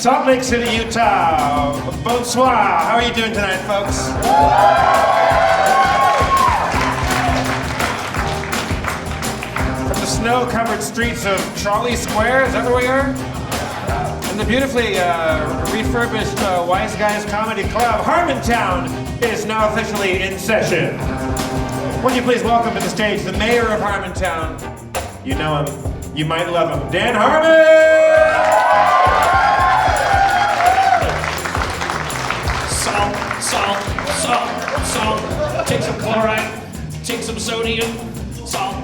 Salt Lake City, Utah. Bonsoir. How are you doing tonight, folks? From the snow-covered streets of Trolley Square, is that where we are? And the beautifully refurbished Wise Guys Comedy Club, Harmontown, is now officially in session. Would you please welcome to the stage the mayor of Harmontown. You know him. You might love him. Dan Harmon! Salt. Take some chloride. Take some sodium. Salt.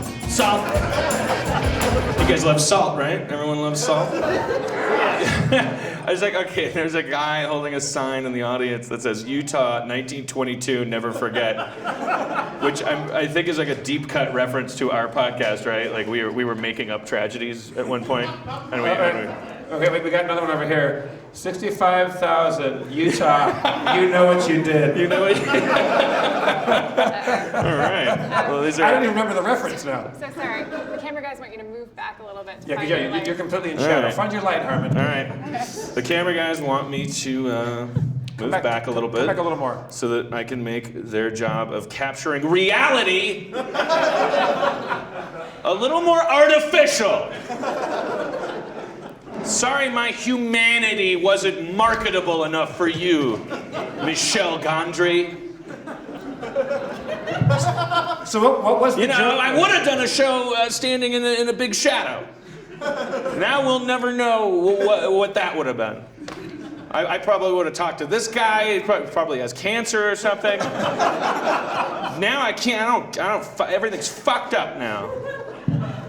You guys love salt, right? Everyone loves salt? I was like, okay, there's a guy holding a sign in the audience that says, Utah, 1922, never forget. Which I think is like a deep cut reference to our podcast, right? Like we were making up tragedies at one point. Okay, we got another one over here. 65,000, Utah, you know what you did. You know what you did. All right. Well, I don't even remember the reference now. So sorry. The camera guys want you to move back a little bit. Yeah, you're completely in shadow. Right. Find your light, Harmon. All right. The camera guys want me to move back a little bit. Come back a little more. So that I can make their job of capturing reality a little more artificial. Sorry my humanity wasn't marketable enough for you, Michel Gondry. So what was the joke? I would have done a show standing in a big shadow. Now we'll never know what that would have been. I probably would have talked to this guy. He probably has cancer or something. Now I can't. I don't. Everything's fucked up now.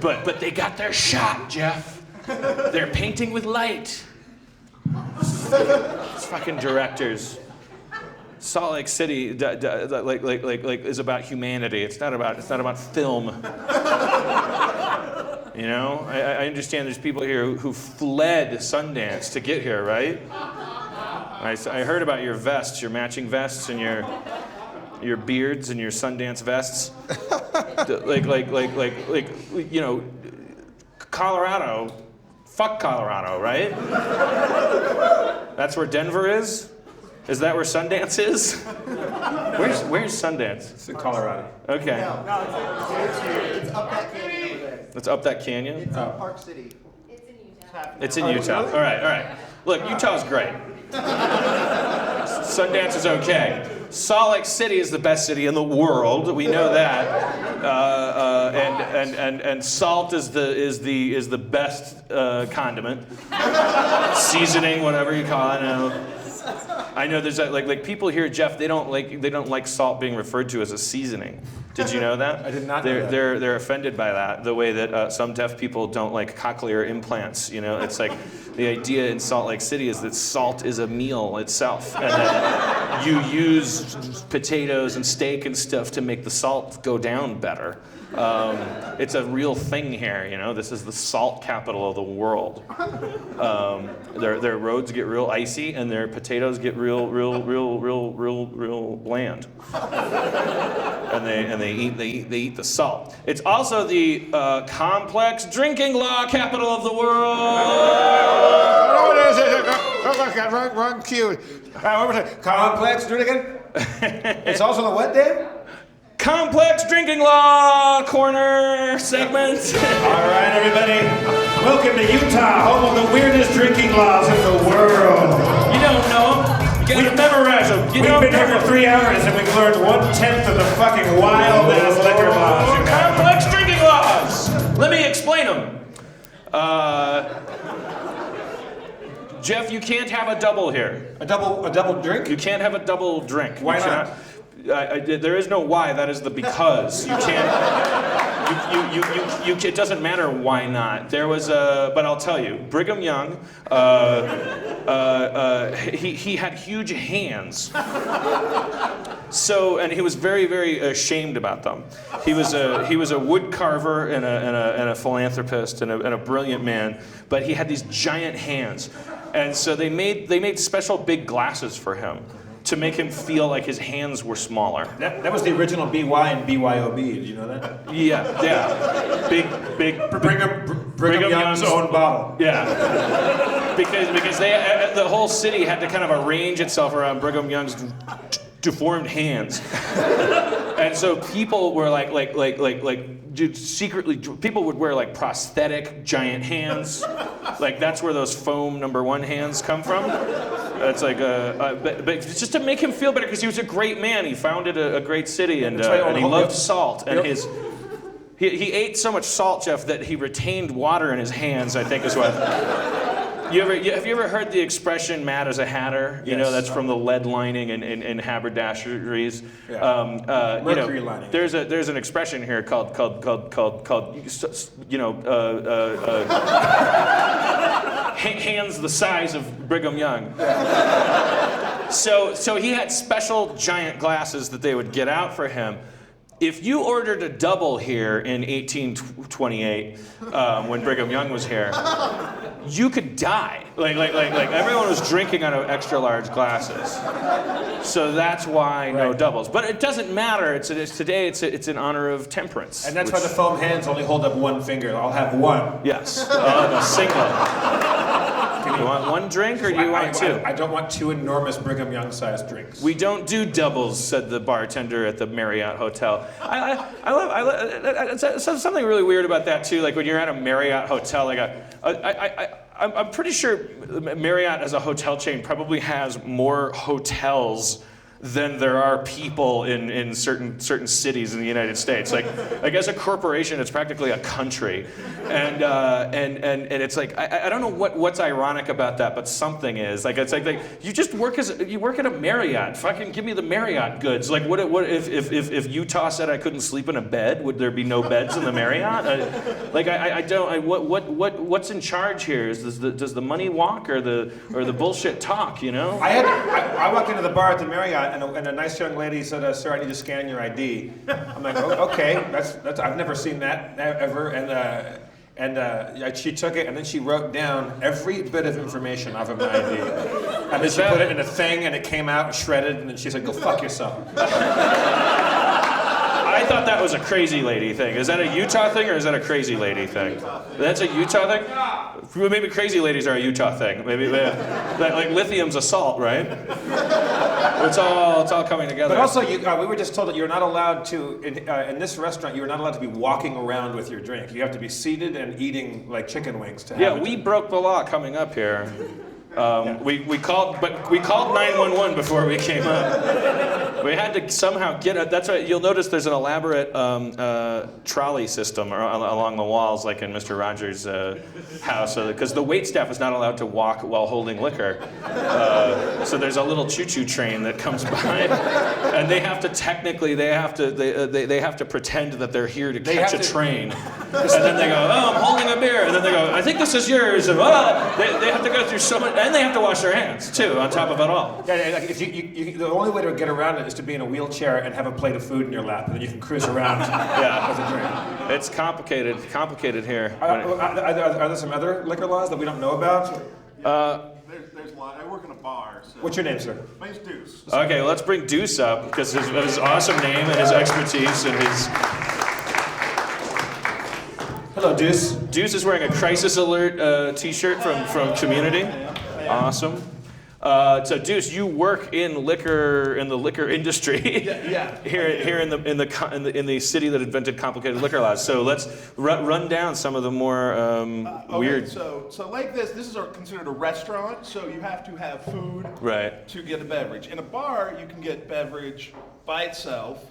But they got their shot, Jeff. They're painting with light. It's fucking directors. Salt Lake City, is about humanity. It's not about film. You know, I understand there's people here who fled Sundance to get here, right? I heard about your vests, your matching vests, and your beards and your Sundance vests. You know, Colorado. Fuck Colorado, right? That's where Denver is? Is that where Sundance is? Where's Sundance? It's in Colorado. Okay. No, it's up that canyon over there. It's up that canyon? It's in Park City. It's in Utah. All right. Look, Utah's great. Sundance is okay. Salt Lake City is the best city in the world. We know that. And salt is the best condiment, seasoning, whatever you call it. I know there's like people here, Jeff. They don't like salt being referred to as a seasoning. Did you know that? I did not know that. They're offended by that. The way that some deaf people don't like cochlear implants. You know, it's like the idea in Salt Lake City is that salt is a meal itself, and that you use potatoes and steak and stuff to make the salt go down better. It's a real thing here, you know. This is the salt capital of the world. Their roads get real icy, and their potatoes get real bland. And they eat the salt. It's also the complex drinking law capital of the world. Wrong cue. What was it? Complex drinking? It's also the what, Dan? Complex drinking law corner segment. All right, everybody. Welcome to Utah, home of the weirdest drinking laws in the world. You don't know them. We've memorized them. We've been here for 3 hours and we've learned 1/10 of the fucking wild-ass liquor laws. Complex drinking laws. Let me explain them. Jeff, you can't have a double here. A double drink? You can't have a double drink. Why not? There is no why. That is the because. You can't. It doesn't matter why not. There was but I'll tell you, Brigham Young. He had huge hands. So, and he was very, very ashamed about them. He was a wood carver and a philanthropist and a brilliant man. But he had these giant hands, and so they made special big glasses for him to make him feel like his hands were smaller. That was the original BY and BYOB. Did you know that? Yeah. Big. Brigham Young's own bottle. Yeah. Because the whole city had to kind of arrange itself around Brigham Young's deformed hands. And so people were dude, secretly, people would wear like prosthetic giant hands. Like that's where those foam #1 hands come from. It's like, but just to make him feel better, because he was a great man. He founded a great city, and he loved salt. And he ate so much salt, Jeff, that he retained water in his hands, I think is what. Have you ever heard the expression "mad as a hatter"? You know, that's from the lead lining in haberdasheries. Yeah. Mercury lining. There's an expression here called hands the size of Brigham Young. So he had special giant glasses that they would get out for him. If you ordered a double here in 1828, when Brigham Young was here, you could die. Like everyone was drinking out of extra large glasses. So that's why no doubles. But it doesn't matter. Today it's in honor of temperance. And that's why the foam hands only hold up one finger. I'll have one. Yes, a single. Do you want one drink or do you want two? I don't want two enormous Brigham Young-sized drinks. We don't do doubles, said the bartender at the Marriott Hotel. I love something really weird about that too. Like when you're at a Marriott hotel, like I'm pretty sure Marriott as a hotel chain probably has more hotels than there are people in certain cities in the United States. Like as a corporation, it's practically a country, and it's like I don't know what's ironic about that, but something is like it's like you just work at a Marriott. Fucking give me the Marriott goods. Like what if Utah said I couldn't sleep in a bed? Would there be no beds in the Marriott? What's in charge here? Does the money walk or the bullshit talk? You know? I walked into the bar at the Marriott. And a nice young lady said, "Sir, I need to scan your ID." I'm like, "Oh, okay, that's I've never seen that ever." And she took it and then she wrote down every bit of information off of my ID, and then she put it in a thing and it came out shredded. And then she said, "Go fuck yourself." I thought that was a crazy lady thing. Is that a Utah thing or is that a crazy lady thing? That's a Utah thing? Maybe crazy ladies are a Utah thing. Maybe like lithium's a salt, right? It's all coming together. But also, we were just told that you're not allowed to, in this restaurant, you're not allowed to be walking around with your drink. You have to be seated and eating like chicken wings to have it. Yeah, we broke the law coming up here. We called 911 before we came up. We had to somehow get it. That's right. You'll notice there's an elaborate trolley system along the walls, like in Mr. Rogers' house, because the wait staff is not allowed to walk while holding liquor. So there's a little choo-choo train that comes by, and they have to pretend that they're here to catch a train, and then they go, "Oh, I'm holding a beer," and then they go, "I think this is yours," and they have to go through so much. And they have to wash their hands, too, on top of it all. Yeah, like if the only way to get around it is to be in a wheelchair and have a plate of food in your lap, and then you can cruise around with a drink. It's complicated here. Are there some other liquor laws that we don't know about? There's a lot. I work in a bar. So. What's your name, sir? My name's Deuce. Okay, well, let's bring Deuce up, because of his awesome name and his expertise and his... Hello, Deuce. Deuce is wearing a Crisis Alert t-shirt from Community. Awesome. So Deuce, you work in the liquor industry. Here in the city that invented complicated liquor laws. So let's run down some of the more weird. So like this is considered a restaurant. So you have to have food to get a beverage. In a bar, you can get beverage by itself.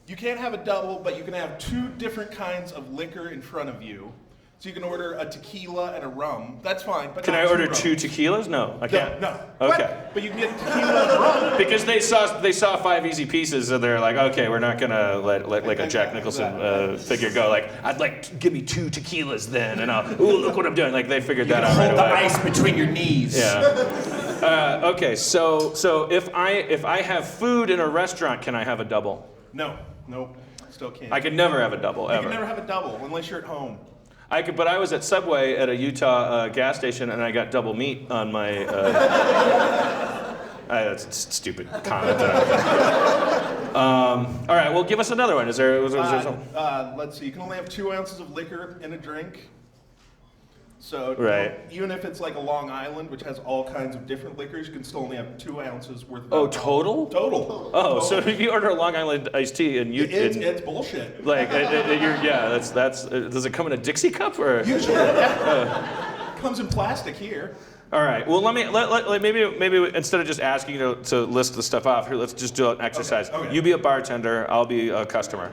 You can't have a double, but you can have two different kinds of liquor in front of you. So you can order a tequila and a rum. That's fine. But can I order two tequilas? No, I can't. No. Okay. But you can get tequila and rum. Because they saw 5 Easy Pieces and they're like, okay, we're not gonna let like a Jack Nicholson figure go like, I'd like to give me 2 tequilas then, and look what I'm doing. Like they figured that out right away. Hold the ice between your knees. Yeah. Okay. So if I have food in a restaurant, can I have a double? No. Nope. Still can't. I could never have a double ever. You can never have a double unless you're at home. I could, but I was at Subway at a Utah gas station and I got double meat on my. that's a stupid comment. All right, well, give us another one. Was there something? Let's see. You can only have 2 ounces of liquor in a drink. So Right. even if it's like a Long Island, which has all kinds of different liquors, you can still only have 2 ounces worth of Oh, alcohol. total? Total. Oh, so if you order a Long Island iced tea and you It's bullshit. like that's does it come in a Dixie cup or? Usually, yeah. Comes in plastic here. All right. Well, maybe instead of just asking you to list the stuff off here, let's just do an exercise. Okay. You be a bartender, I'll be a customer.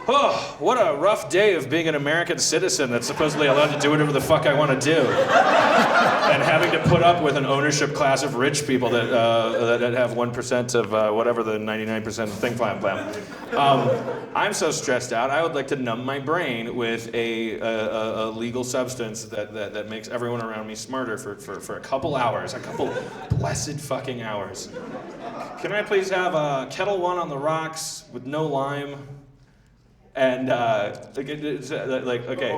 Oh, what a rough day of being an American citizen that's supposedly allowed to do whatever the fuck I want to do, and having to put up with an ownership class of rich people that have 1% of whatever the 99% thing plan. I'm so stressed out. I would like to numb my brain with a legal substance that makes everyone around me smarter for a couple hours, a couple blessed fucking hours. Can I please have a Kettle One on the rocks with no lime? And okay,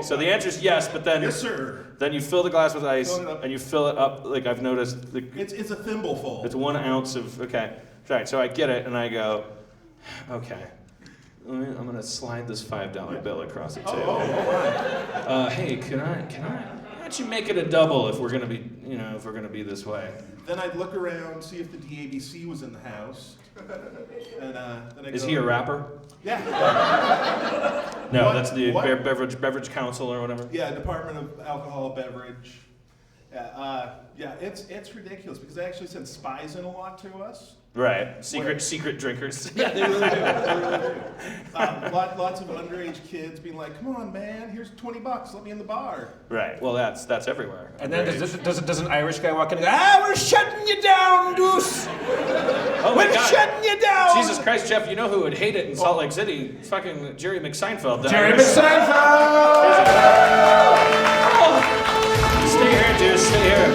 so the answer is yes, but then Yes, sir. Then you fill the glass with ice, Fill it up. and you fill it up. Like I've noticed, It's a thimbleful. it's 1 ounce of okay. Right, so I get it, and I go, okay. I'm gonna slide this $5 bill across the table. Hey, why don't you make it a double if we're gonna be this way? Then I'd look around, see if the DABC was in the house. And then I'd Is go, he a rapper? Yeah. No, What? that's the What? beverage council or whatever. Yeah, Department of Alcohol, Beverage. Yeah, it's ridiculous because they actually send spies in a lot to us. Right, secret drinkers. Yeah, they really do. They really do. Lots of underage kids being like, "Come on, man, here's $20. Let me in the bar." Right. Well, that's everywhere. And then does an Irish guy walk in and go, we're shutting you down, Deuce. Oh my We're God. shutting you down. Jesus Christ, Jeff, you know who would hate it in Salt Lake City? Fucking Jerry McSeinfeld. the Jerry Irish- McSeinfeld. Stay here, dude. Stay here.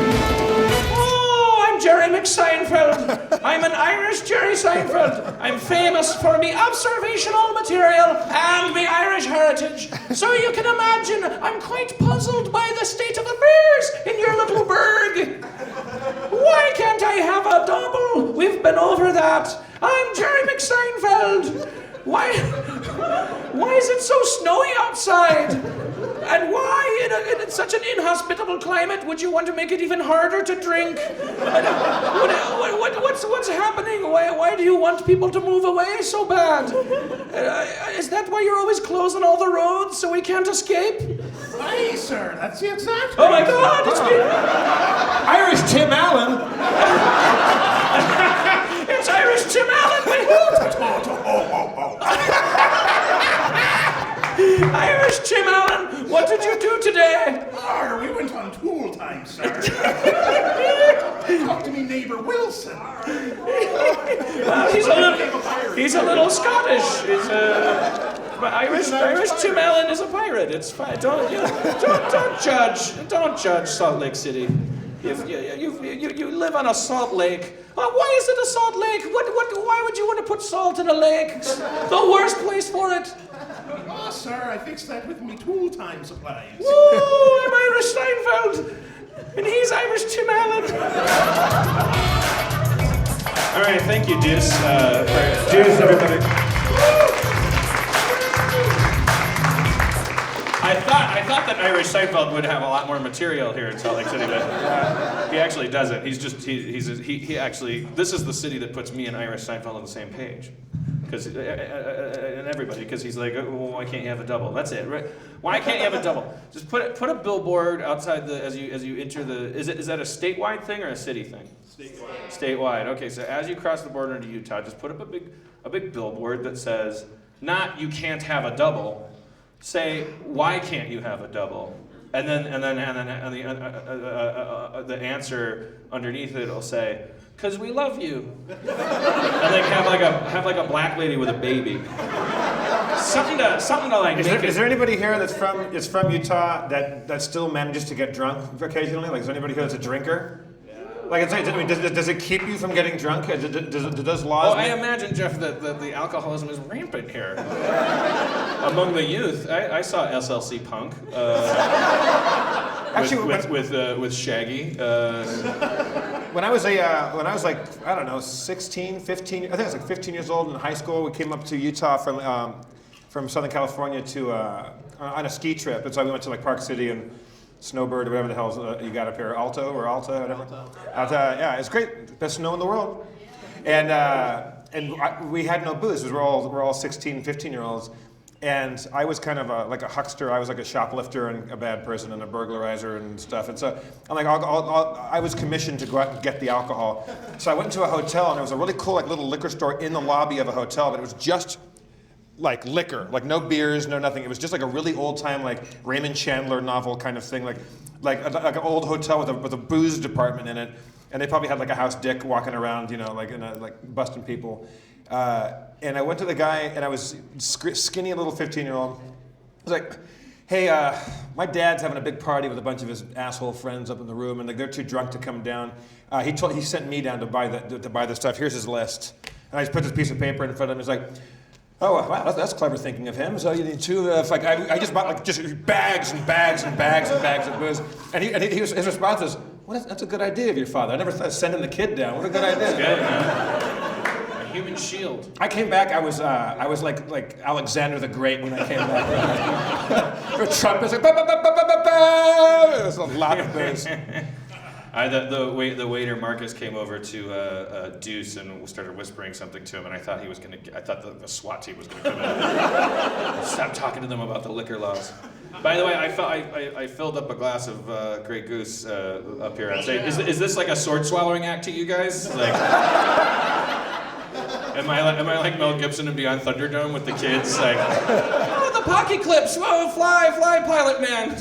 Oh, I'm Jerry McSeinfeld. I'm an Irish Jerry Seinfeld. I'm famous for me observational material and me Irish heritage. So you can imagine I'm quite puzzled by the state of affairs in your little burg. Why can't I have a double? We've been over that. I'm Jerry McSeinfeld. Why is it so snowy outside? And why, in such an inhospitable climate, would you want to make it even harder to drink? What's happening? Why do you want people to move away so bad? Is that why you're always closing all the roads so we can't escape? Aye, sir, that's the exact. Oh my God, it's me! Irish Tim Allen. It's Irish Tim Allen! Irish Tim Allen, what did you do today? We went on tool time, sir. Talk to me, neighbor Wilson. Well, he's a little Scottish. But Irish Tim Allen is a pirate. It's fine. Don't judge Salt Lake City. You live on a salt lake. Why is it a salt lake? Why would you want to put salt in a lake? It's the worst place for it. Oh, sir, I fixed that with me tool time supplies. Woo! I'm Irish Seinfeld, and he's Irish Tim Allen. All right, thank you, Deuce. Deuce, everybody. I thought that Irish Seinfeld would have a lot more material here in Salt Lake City, but he actually doesn't. He actually. This is the city that puts me and Irish Seinfeld on the same page. And everybody, because he's like, well, why can't you have a double? That's it, right? Why can't you have a double? Just put a billboard outside as you enter the. Is that a statewide thing or a city thing? Statewide. Statewide. Okay, so as you cross the border into Utah, just put up a big billboard that says, not you can't have a double. Say, why can't you have a double? And then the answer underneath it will say, "'Cause we love you." And like have like a black lady with a baby. Something to like. Is there anybody here that's from Utah that still manages to get drunk occasionally? Like, is there anybody here that's a drinker? Like, does it keep you from getting drunk? Do those laws? Oh, I imagine, Jeff, that the alcoholism is rampant here among the youth. I saw SLC Punk with Shaggy. when I was like, I don't know, 16, 15, I think I was like 15 years old in high school, we came up to Utah from Southern California to on a ski trip. And so we went to like Park City and Snowbird or whatever the hell you got up here, Alta, whatever. Alta, yeah, it's great, best snow in the world. And we had no booze, because we're all 16, 15-year-olds. And I was kind of like a huckster. I was like a shoplifter and a bad person and a burglarizer and stuff. And so I'm like, I was commissioned to go out and get the alcohol. So I went into a hotel, and there was a really cool like little liquor store in the lobby of a hotel, but it was just like liquor, like no beers, no nothing. It was just like a really old time like Raymond Chandler novel kind of thing, like an old hotel with a booze department in it. And they probably had like a house dick walking around, like busting people. And I went to the guy, and I was skinny little 15-year-old. I was like, hey, my dad's having a big party with a bunch of his asshole friends up in the room, and they're too drunk to come down. He sent me down to buy the stuff. Here's his list. And I just put this piece of paper in front of him. He's like, oh, wow, that's clever thinking of him. So you need two. I just bought like just bags and bags and bags and bags of booze. And his response was, well, that's a good idea of your father. I never thought of sending the kid down. What a good idea. That's good, man. Human shield. I came back. I was like Alexander the Great when I came back. The trumpets like, ba ba ba ba ba ba ba. It was a lot of booze. The waiter Marcus came over to Deuce and started whispering something to him, and I thought the SWAT team was gonna come in. Stop talking to them about the liquor laws. By the way, I filled up a glass of Grey Goose up here. I'd say, is this like a sword swallowing act to you guys? Like. Am I like Mel Gibson in Beyond Thunderdome with the kids? Like, oh, the pocket clips! Whoa, fly, pilot man!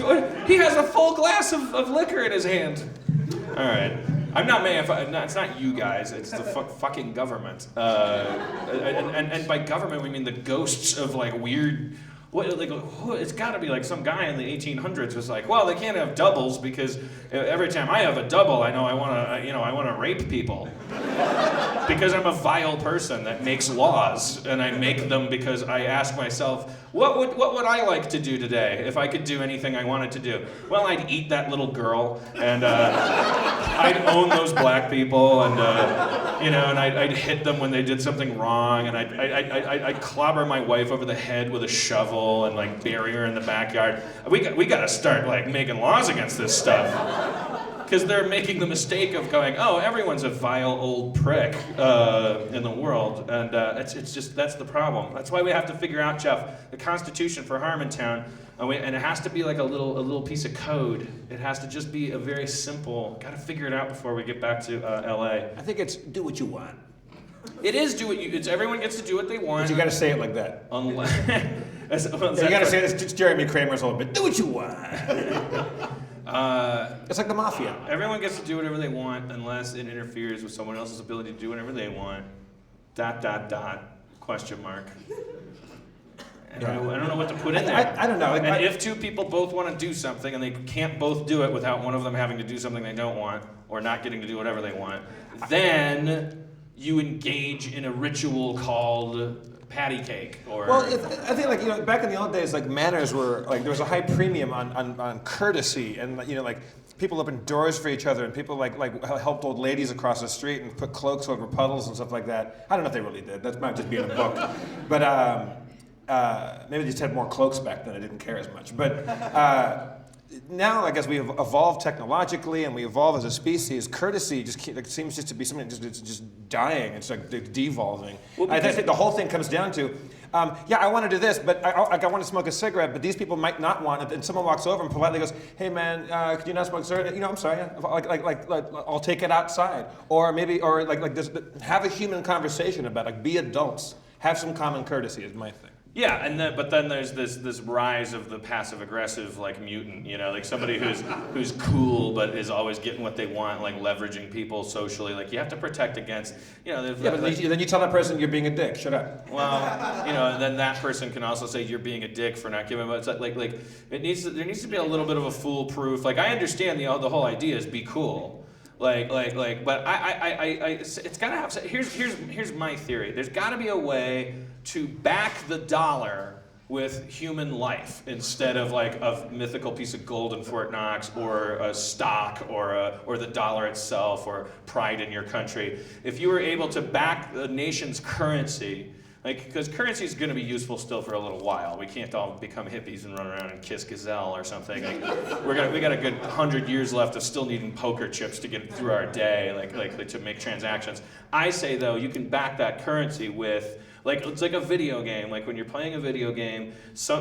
He has a full glass of liquor in his hand. All right, I'm not mad. It's not you guys. It's the fucking government. And by government we mean the ghosts of like weird. It's got to be like some guy in the 1800s was like, well, they can't have doubles because every time I have a double, I know I want to rape people. Because I'm a vile person that makes laws, and I make them because I ask myself, what would I like to do today if I could do anything I wanted to do? Well, I'd eat that little girl, and I'd own those black people, and and I'd hit them when they did something wrong, and I'd clobber my wife over the head with a shovel and like bury her in the backyard. We got to start like making laws against this stuff. Because they're making the mistake of going, oh, everyone's a vile old prick in the world, and it's just that's the problem. That's why we have to figure out, Jeff, the Constitution for Harmontown, and it has to be like a little piece of code. It has to just be a very simple. Got to figure it out before we get back to L.A. I think it's do what you want. It is do what you. It's everyone gets to do what they want. But you got to say it like that. Unless you got to say this. It's Jeremy Kramer's whole bit. Do what you want. It's like the mafia. Everyone gets to do whatever they want unless it interferes with someone else's ability to do whatever they want. ... Question mark. I don't know what to put in there. I don't know. And if two people both want to do something and they can't both do it without one of them having to do something they don't want or not getting to do whatever they want, then you engage in a ritual called patty cake, or well, I think like back in the old days, like manners were like there was a high premium on courtesy, and like people opened doors for each other, and people like helped old ladies across the street and put cloaks over puddles and stuff like that. I don't know if they really did. That might just be in a book, but maybe they just had more cloaks back then. I didn't care as much, but. Now, I guess we have evolved technologically, and we evolve as a species. Courtesy seems just to be something just dying. It's like devolving. Well, I think the whole thing comes down to, I want to do this, but I want to smoke a cigarette, but these people might not want it. And someone walks over and politely goes, "Hey, man, could you not smoke a cigarette?" I'm sorry. I'll take it outside, or maybe, or like this. Have a human conversation about it. Like, be adults. Have some common courtesy is my thing. Yeah, but then there's this rise of the passive aggressive like mutant, like somebody who's cool but is always getting what they want, like leveraging people socially. Like you have to protect against, but then you tell that person you're being a dick. Shut up. Well, and then that person can also say you're being a dick for not giving. But it's like there needs to be a little bit of a foolproof. Like I understand the whole idea is be cool. But it's gotta have. Here's my theory. There's got to be a way to back the dollar with human life instead of like a mythical piece of gold in Fort Knox or a stock or the dollar itself or pride in your country. If you were able to back the nation's currency, like, because currency is going to be useful still for a little while. We can't all become hippies and run around and kiss gazelle or something. Like, we got a good 100 years left of still needing poker chips to get through our day, like to make transactions. I say though, you can back that currency with, like, it's like a video game. Like when you're playing a video game,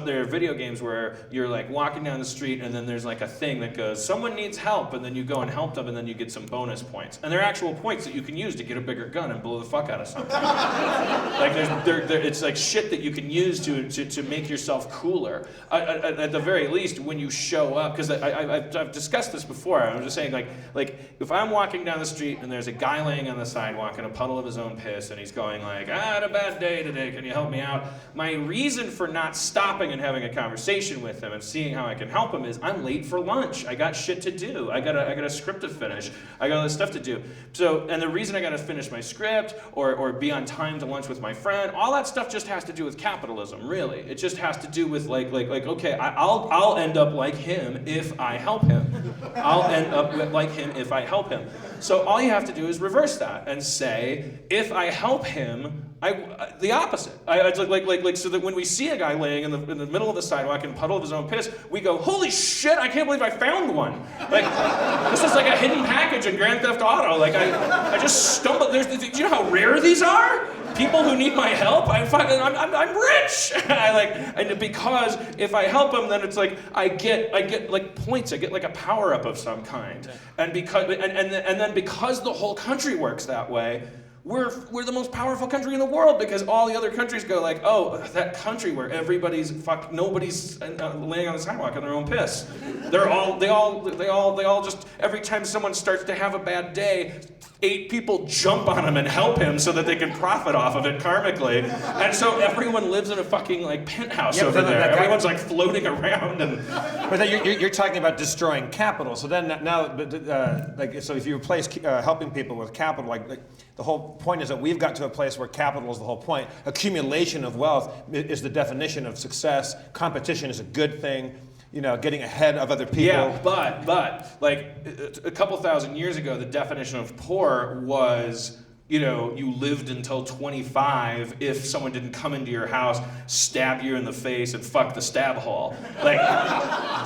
there are video games where you're like walking down the street and then there's like a thing that goes, someone needs help, and then you go and help them and then you get some bonus points. And they're actual points that you can use to get a bigger gun and blow the fuck out of something. Like it's like shit that you can use to make yourself cooler. At the very least, when you show up, because I've discussed this before, I'm just saying like if I'm walking down the street and there's a guy laying on the sidewalk in a puddle of his own piss and he's going like, I had a bad day today, can you help me out? My reason for not stopping and having a conversation with him and seeing how I can help him is I'm late for lunch. I got shit to do. I got a script to finish. I got all this stuff to do. So, and the reason I got to finish my script or be on time to lunch with my friend, all that stuff just has to do with capitalism, really. It just has to do with like okay, I'll end up like him if I help him. I'll end up like him if I help him. So all you have to do is reverse that and say, if I help him, the opposite. So that when we see a guy laying in the middle of the sidewalk in a puddle of his own piss, we go, holy shit, I can't believe I found one. Like, this is like a hidden package in Grand Theft Auto. Like, I just stumbled. Do you know how rare these are? People who need my help, I'm rich. And because if I help them, then it's like I get like points. I get like a power up of some kind. And then because the whole country works that way, we're the most powerful country in the world because all the other countries go like, oh, that country where nobody's laying on the sidewalk on their own piss. They all just, every time someone starts to have a bad day, 8 people jump on him and help him so that they can profit off of it karmically. And so everyone lives in a fucking like penthouse over there. Everyone's like floating around and. But then you're talking about destroying capital. So then now, so if you replace helping people with capital, like the whole point is that we've got to a place where capital is the whole point. Accumulation of wealth is the definition of success. Competition is a good thing. You know, getting ahead of other people. Yeah, but like a couple thousand years ago, the definition of poor was, you know, you lived until 25 if someone didn't come into your house, stab you in the face, and fuck the stab hole. Like,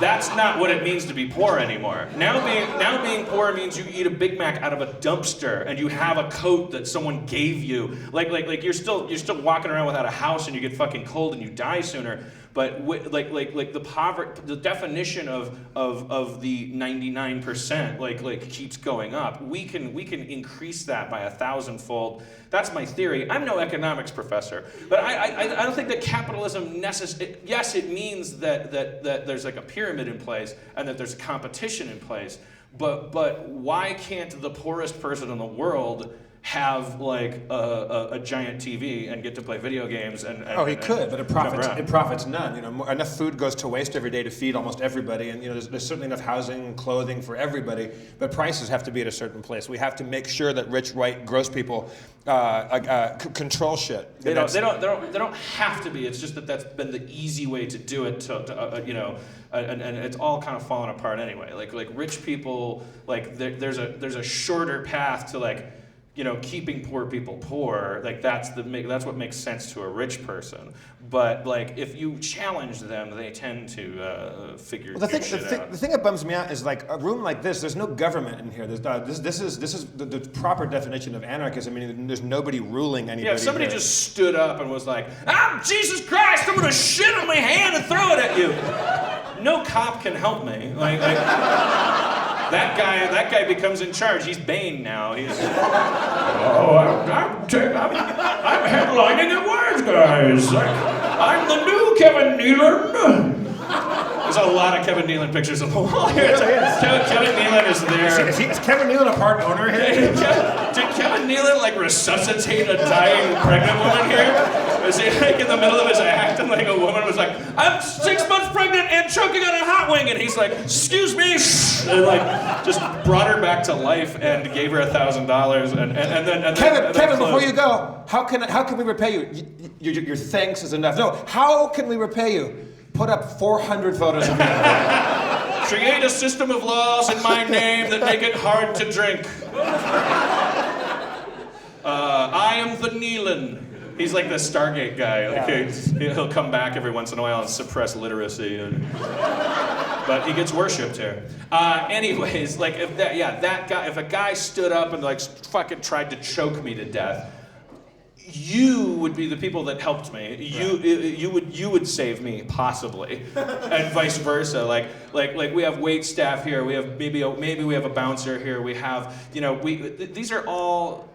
that's not what it means to be poor anymore. Now being poor means you eat a Big Mac out of a dumpster and you have a coat that someone gave you. Like you're still walking around without a house and you get fucking cold and you die sooner. But the definition of the 99% like keeps going up. We can increase that by 1,000-fold. That's my theory. I'm no economics professor, but I don't think that capitalism yes, it means that there's like a pyramid in place and that there's a competition in place. But why can't the poorest person in the world have like a giant TV and get to play video games and he could, but it profits none. You know, enough food goes to waste every day to feed almost everybody, and you know, there's certainly enough housing and clothing for everybody. But prices have to be at a certain place. We have to make sure that rich, white, gross people control shit. They don't have to be. It's just that's been the easy way to do it. And it's all kind of falling apart anyway. Like rich people, like there's a shorter path to like, you know, keeping poor people poor, like that's what makes sense to a rich person. But like if you challenge them, they tend to figure shit out. The thing that bums me out is like a room like this. There's no government in here. This is the proper definition of anarchism. I mean, there's nobody ruling anybody. Yeah, if somebody just stood up and was like, Jesus Christ, I'm gonna shit on my hand and throw it at you. No cop can help me. Like that guy becomes in charge. He's Bane now. He's I'm headlining at Wise Guys. I'm the new Kevin Nealon. There's a lot of Kevin Nealon pictures on the wall here. Kevin Nealon is there. Is Kevin Nealon a part owner here? Kevin Nealon like resuscitate a dying pregnant woman here? Is he like in the middle of his act and like a woman was like, I'm 6 months pregnant and choking on a hot wing, and he's like, excuse me, and like just brought her back to life and gave her $1,000 and then Kevin, before you go, how can we repay you? Your thanks is enough. No, how can we repay you? Put up 400 photos of me. Create a system of laws in my name that make it hard to drink. I am the Nealon. He's like the Stargate guy. Like he'll come back every once in a while and suppress literacy. But he gets worshipped here. Anyways, like if a guy stood up and like fucking tried to choke me to death, you would be the people that helped me. You would save me possibly, and vice versa. Like we have wait staff here. We have maybe we have a bouncer here. We have these are all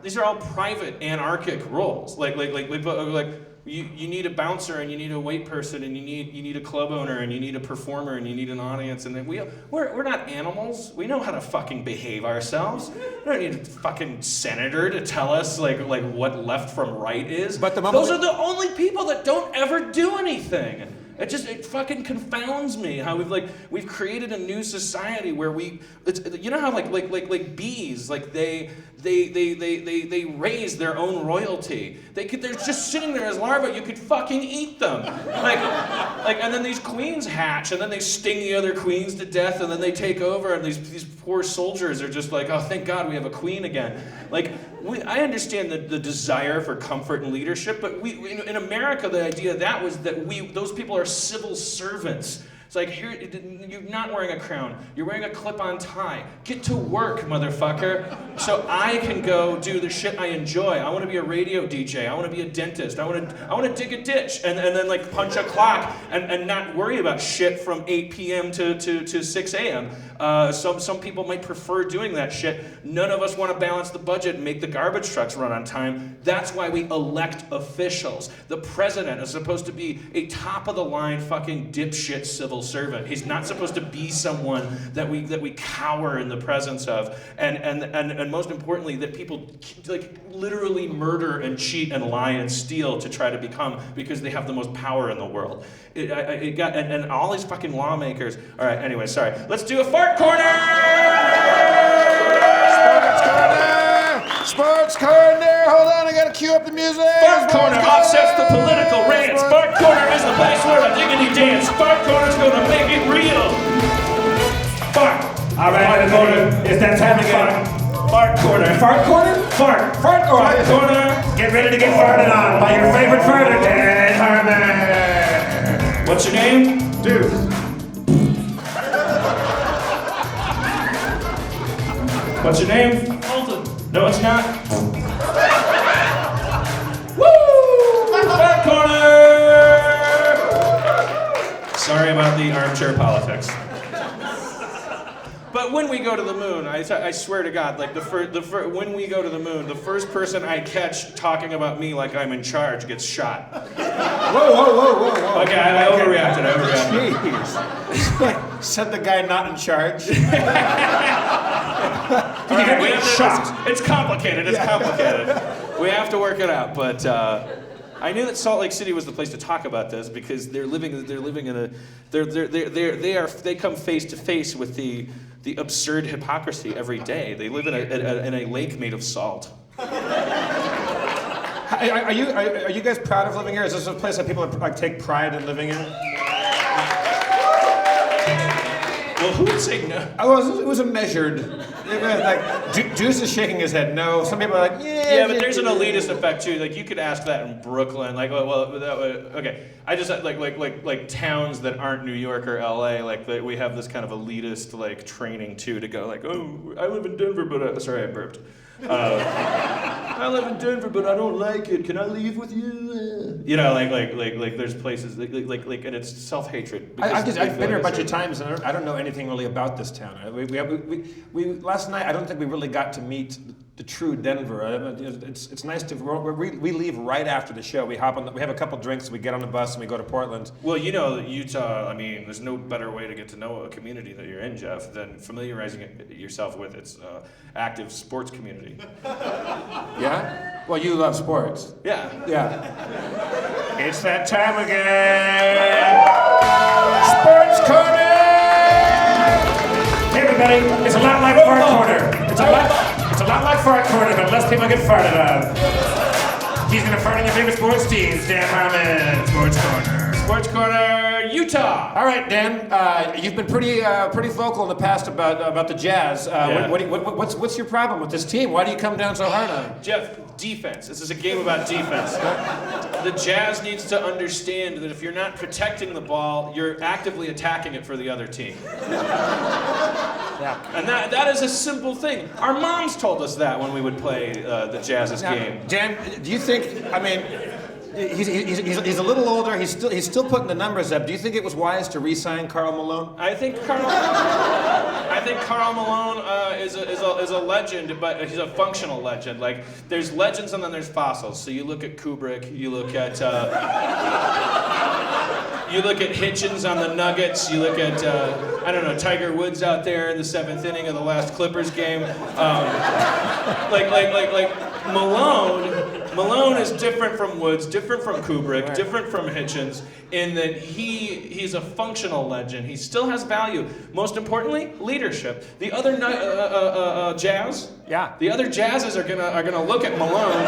private anarchic roles. You need a bouncer and you need a wait person and you need a club owner and you need a performer and you need an audience, and then we're not animals. We know how to fucking behave ourselves. We don't need a fucking senator to tell us like what left from right is. But those are the only people that don't ever do anything. It fucking confounds me how we've created a new society where how like bees, like they raise their own royalty. They're just sitting there as larvae. You could fucking eat them. And then these queens hatch, and then they sting the other queens to death, and then they take over, and these poor soldiers are just like, oh, thank God we have a queen again. I understand the desire for comfort and leadership, but in America, the idea was that those people are civil servants. It's like, here, you're not wearing a crown. You're wearing a clip-on tie. Get to work, motherfucker. So I can go do the shit I enjoy. I want to be a radio DJ. I want to be a dentist. I want to dig a ditch and then like punch a clock and not worry about shit from 8 p.m. to 6 a.m. Some people might prefer doing that shit. None of us want to balance the budget and make the garbage trucks run on time. That's why we elect officials. The president is supposed to be a top-of-the-line fucking dipshit civil servant. He's not supposed to be someone that we cower in the presence of, and most importantly, that people like literally murder and cheat and lie and steal to try to become, because they have the most power in the world. And all these fucking lawmakers. All right. Anyway, sorry. Let's do a fart corner. Sports corner. Hold on, I gotta cue up the music. Fart corner offsets the political rants. Fart corner is the place where a diggity dance. Fart corner's gonna make it real. Fart. All right, it's that time again. Fart corner. Fart corner? Fart corner. Fart corner. Get ready to get farted on by your favorite farter, Dan Harmon. What's your name? Dude. What's your name? Alton. No, it's not. Woo! Fart corner! Sorry about the armchair politics. But when we go to the moon, I swear to God, like when we go to the moon, the first person I catch talking about me like I'm in charge gets shot. Whoa. Okay, I overreacted. Jeez. Said the guy not in charge. All right, we have to, it's complicated. We have to work it out, but I knew that Salt Lake City was the place to talk about this because they come face to face with the absurd hypocrisy every day. They live in a lake made of salt. Are you guys proud of living here? Is this a place that people like take pride in living in? Well, who would say no? It was a measured. It was like Juice is shaking his head no. Some people are like, yeah. Yeah, but there's an elitist effect too. Like you could ask that in Brooklyn. Like, okay. I just like towns that aren't New York or LA. Like we have this kind of elitist like training too to go like, oh, I live in Denver, but sorry, I burped. I live in Denver, but I don't like it. Can I leave with you? You know, like there's places like and it's self-hatred. I've been here a bunch of times, and I don't know anything really about this town. We last night. I don't think we really got to meet the true Denver. It's nice to we leave right after the show. We hop on. We have a couple drinks. We get on the bus and we go to Portland. Well, you know, Utah. I mean, there's no better way to get to know a community that you're in, Jeff, than familiarizing yourself with its active sports community. Yeah. Well, you love sports. Yeah. Yeah. It's that time again. Sports Corner. Hey everybody, it's a lot like Fart Corner. It's a lot like Fart Corner, but less people get farted on. He's gonna fart on your favorite sports teams. Dan Harmon, Sports Corner. Sports Corner, Utah. All right, Dan. You've been pretty vocal in the past about the Jazz. What's your problem with this team? Why do you come down so hard on them? Jeff, defense. This is a game about defense. The Jazz needs to understand that if you're not protecting the ball, you're actively attacking it for the other team. Yeah. And that is a simple thing. Our moms told us that when we would play the Jazz's game. Dan, do you think? I mean, he's a little older. He's still putting the numbers up. Do you think it was wise to re-sign Karl Malone? I think Karl Malone is a legend, but he's a functional legend. Like, there's legends and then there's fossils. So you look at Kubrick, you look at Hitchens on the Nuggets, you look at Tiger Woods out there in the 7th inning of the last Clippers game. Malone is different from Woods, different from Kubrick, different from Hitchens, in that he's a functional legend. He still has value. Most importantly, leadership. The other Jazz, the other Jazzes are gonna look at Malone,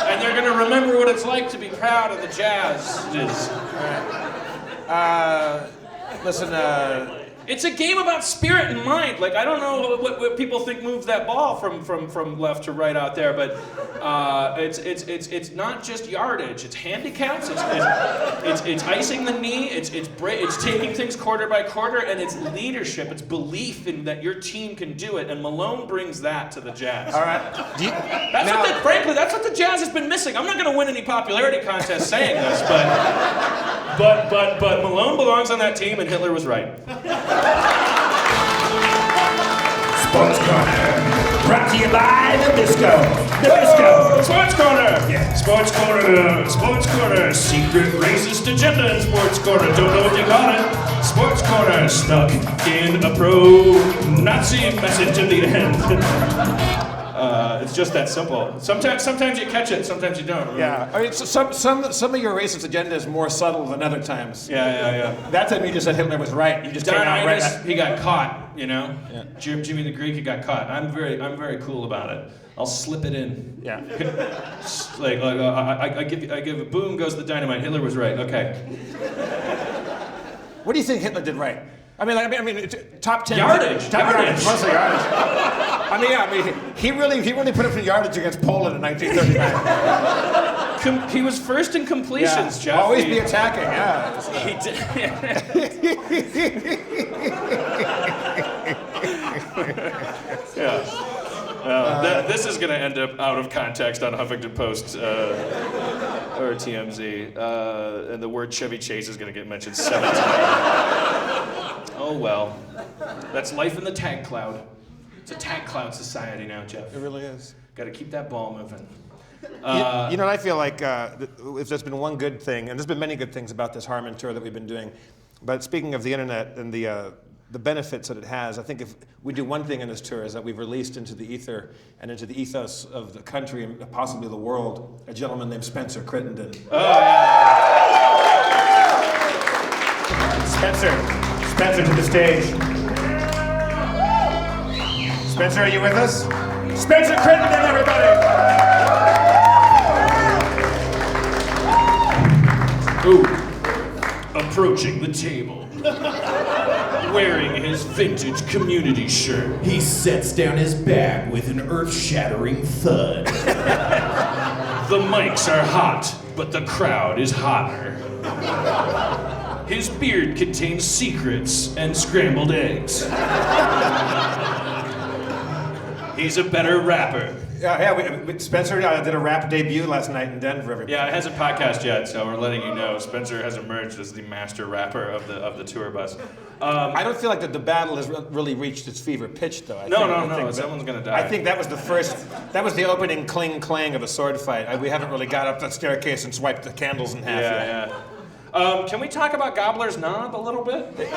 and they're gonna remember what it's like to be proud of the Jazz. Listen. It's a game about spirit and mind. Like, I don't know what people think moves that ball from left to right out there, but it's not just yardage. It's handicaps. It's icing the knee. It's taking things quarter by quarter, and it's leadership. It's belief in that your team can do it. And Malone brings that to the Jazz. All right. Frankly, that's what the Jazz has been missing. I'm not going to win any popularity contest saying this, but Malone belongs on that team, and Hitler was right. Sports Corner, brought to you by Nabisco. Nabisco. Sports Corner. Yeah. Sports Corner. Sports Corner. Secret racist agenda in Sports Corner. Don't know if you got it. Sports Corner. Stuck in a pro-Nazi message at the end. It's just that simple. Sometimes you catch it, sometimes you don't. Yeah, I mean, some of your racist agenda is more subtle than other times. Yeah. That time you just said Hitler was right. You just came out right. He got caught, you know. Yeah. Jimmy the Greek, he got caught. I'm very cool about it. I'll slip it in. Yeah. I give a boom goes the dynamite. Hitler was right. Okay. What do you think Hitler did right? I mean, top 10 yardage. Mostly yardage. He really put up some yardage against Poland in 1939. He was first in completions, Jeff. Always be attacking, yeah. He did. Yeah. This is going to end up out of context on Huffington Post or TMZ, and the word Chevy Chase is going to get mentioned 7 times. Oh well, that's life in the tag cloud. It's a tag cloud society now, Jeff. It really is. Got to keep that ball moving. You know, I feel like if there's been one good thing, and there's been many good things about this Harmon tour that we've been doing, but speaking of the internet and the benefits that it has, I think if we do one thing in this tour is that we've released into the ether and into the ethos of the country and possibly the world a gentleman named Spencer Crittenden. Oh, yeah. Spencer to the stage. Spencer, are you with us? Spencer Crittenden, everybody! Ooh. Approaching the table. Wearing his vintage community shirt. He sets down his bag with an earth-shattering thud. The mics are hot, but the crowd is hotter. His beard contains secrets and scrambled eggs. He's a better rapper Spencer did a rap debut last night in Denver. Everybody. Yeah, it hasn't podcast yet, so we're letting you know. Spencer has emerged as the master rapper of the tour bus. I don't feel like the battle has really reached its fever pitch, though. I think someone's gonna die. I think that was that was the opening clang of a sword fight. We haven't really got up the staircase and swiped the candles in half yet. Yeah. Can we talk about Gobbler's Knob a little bit?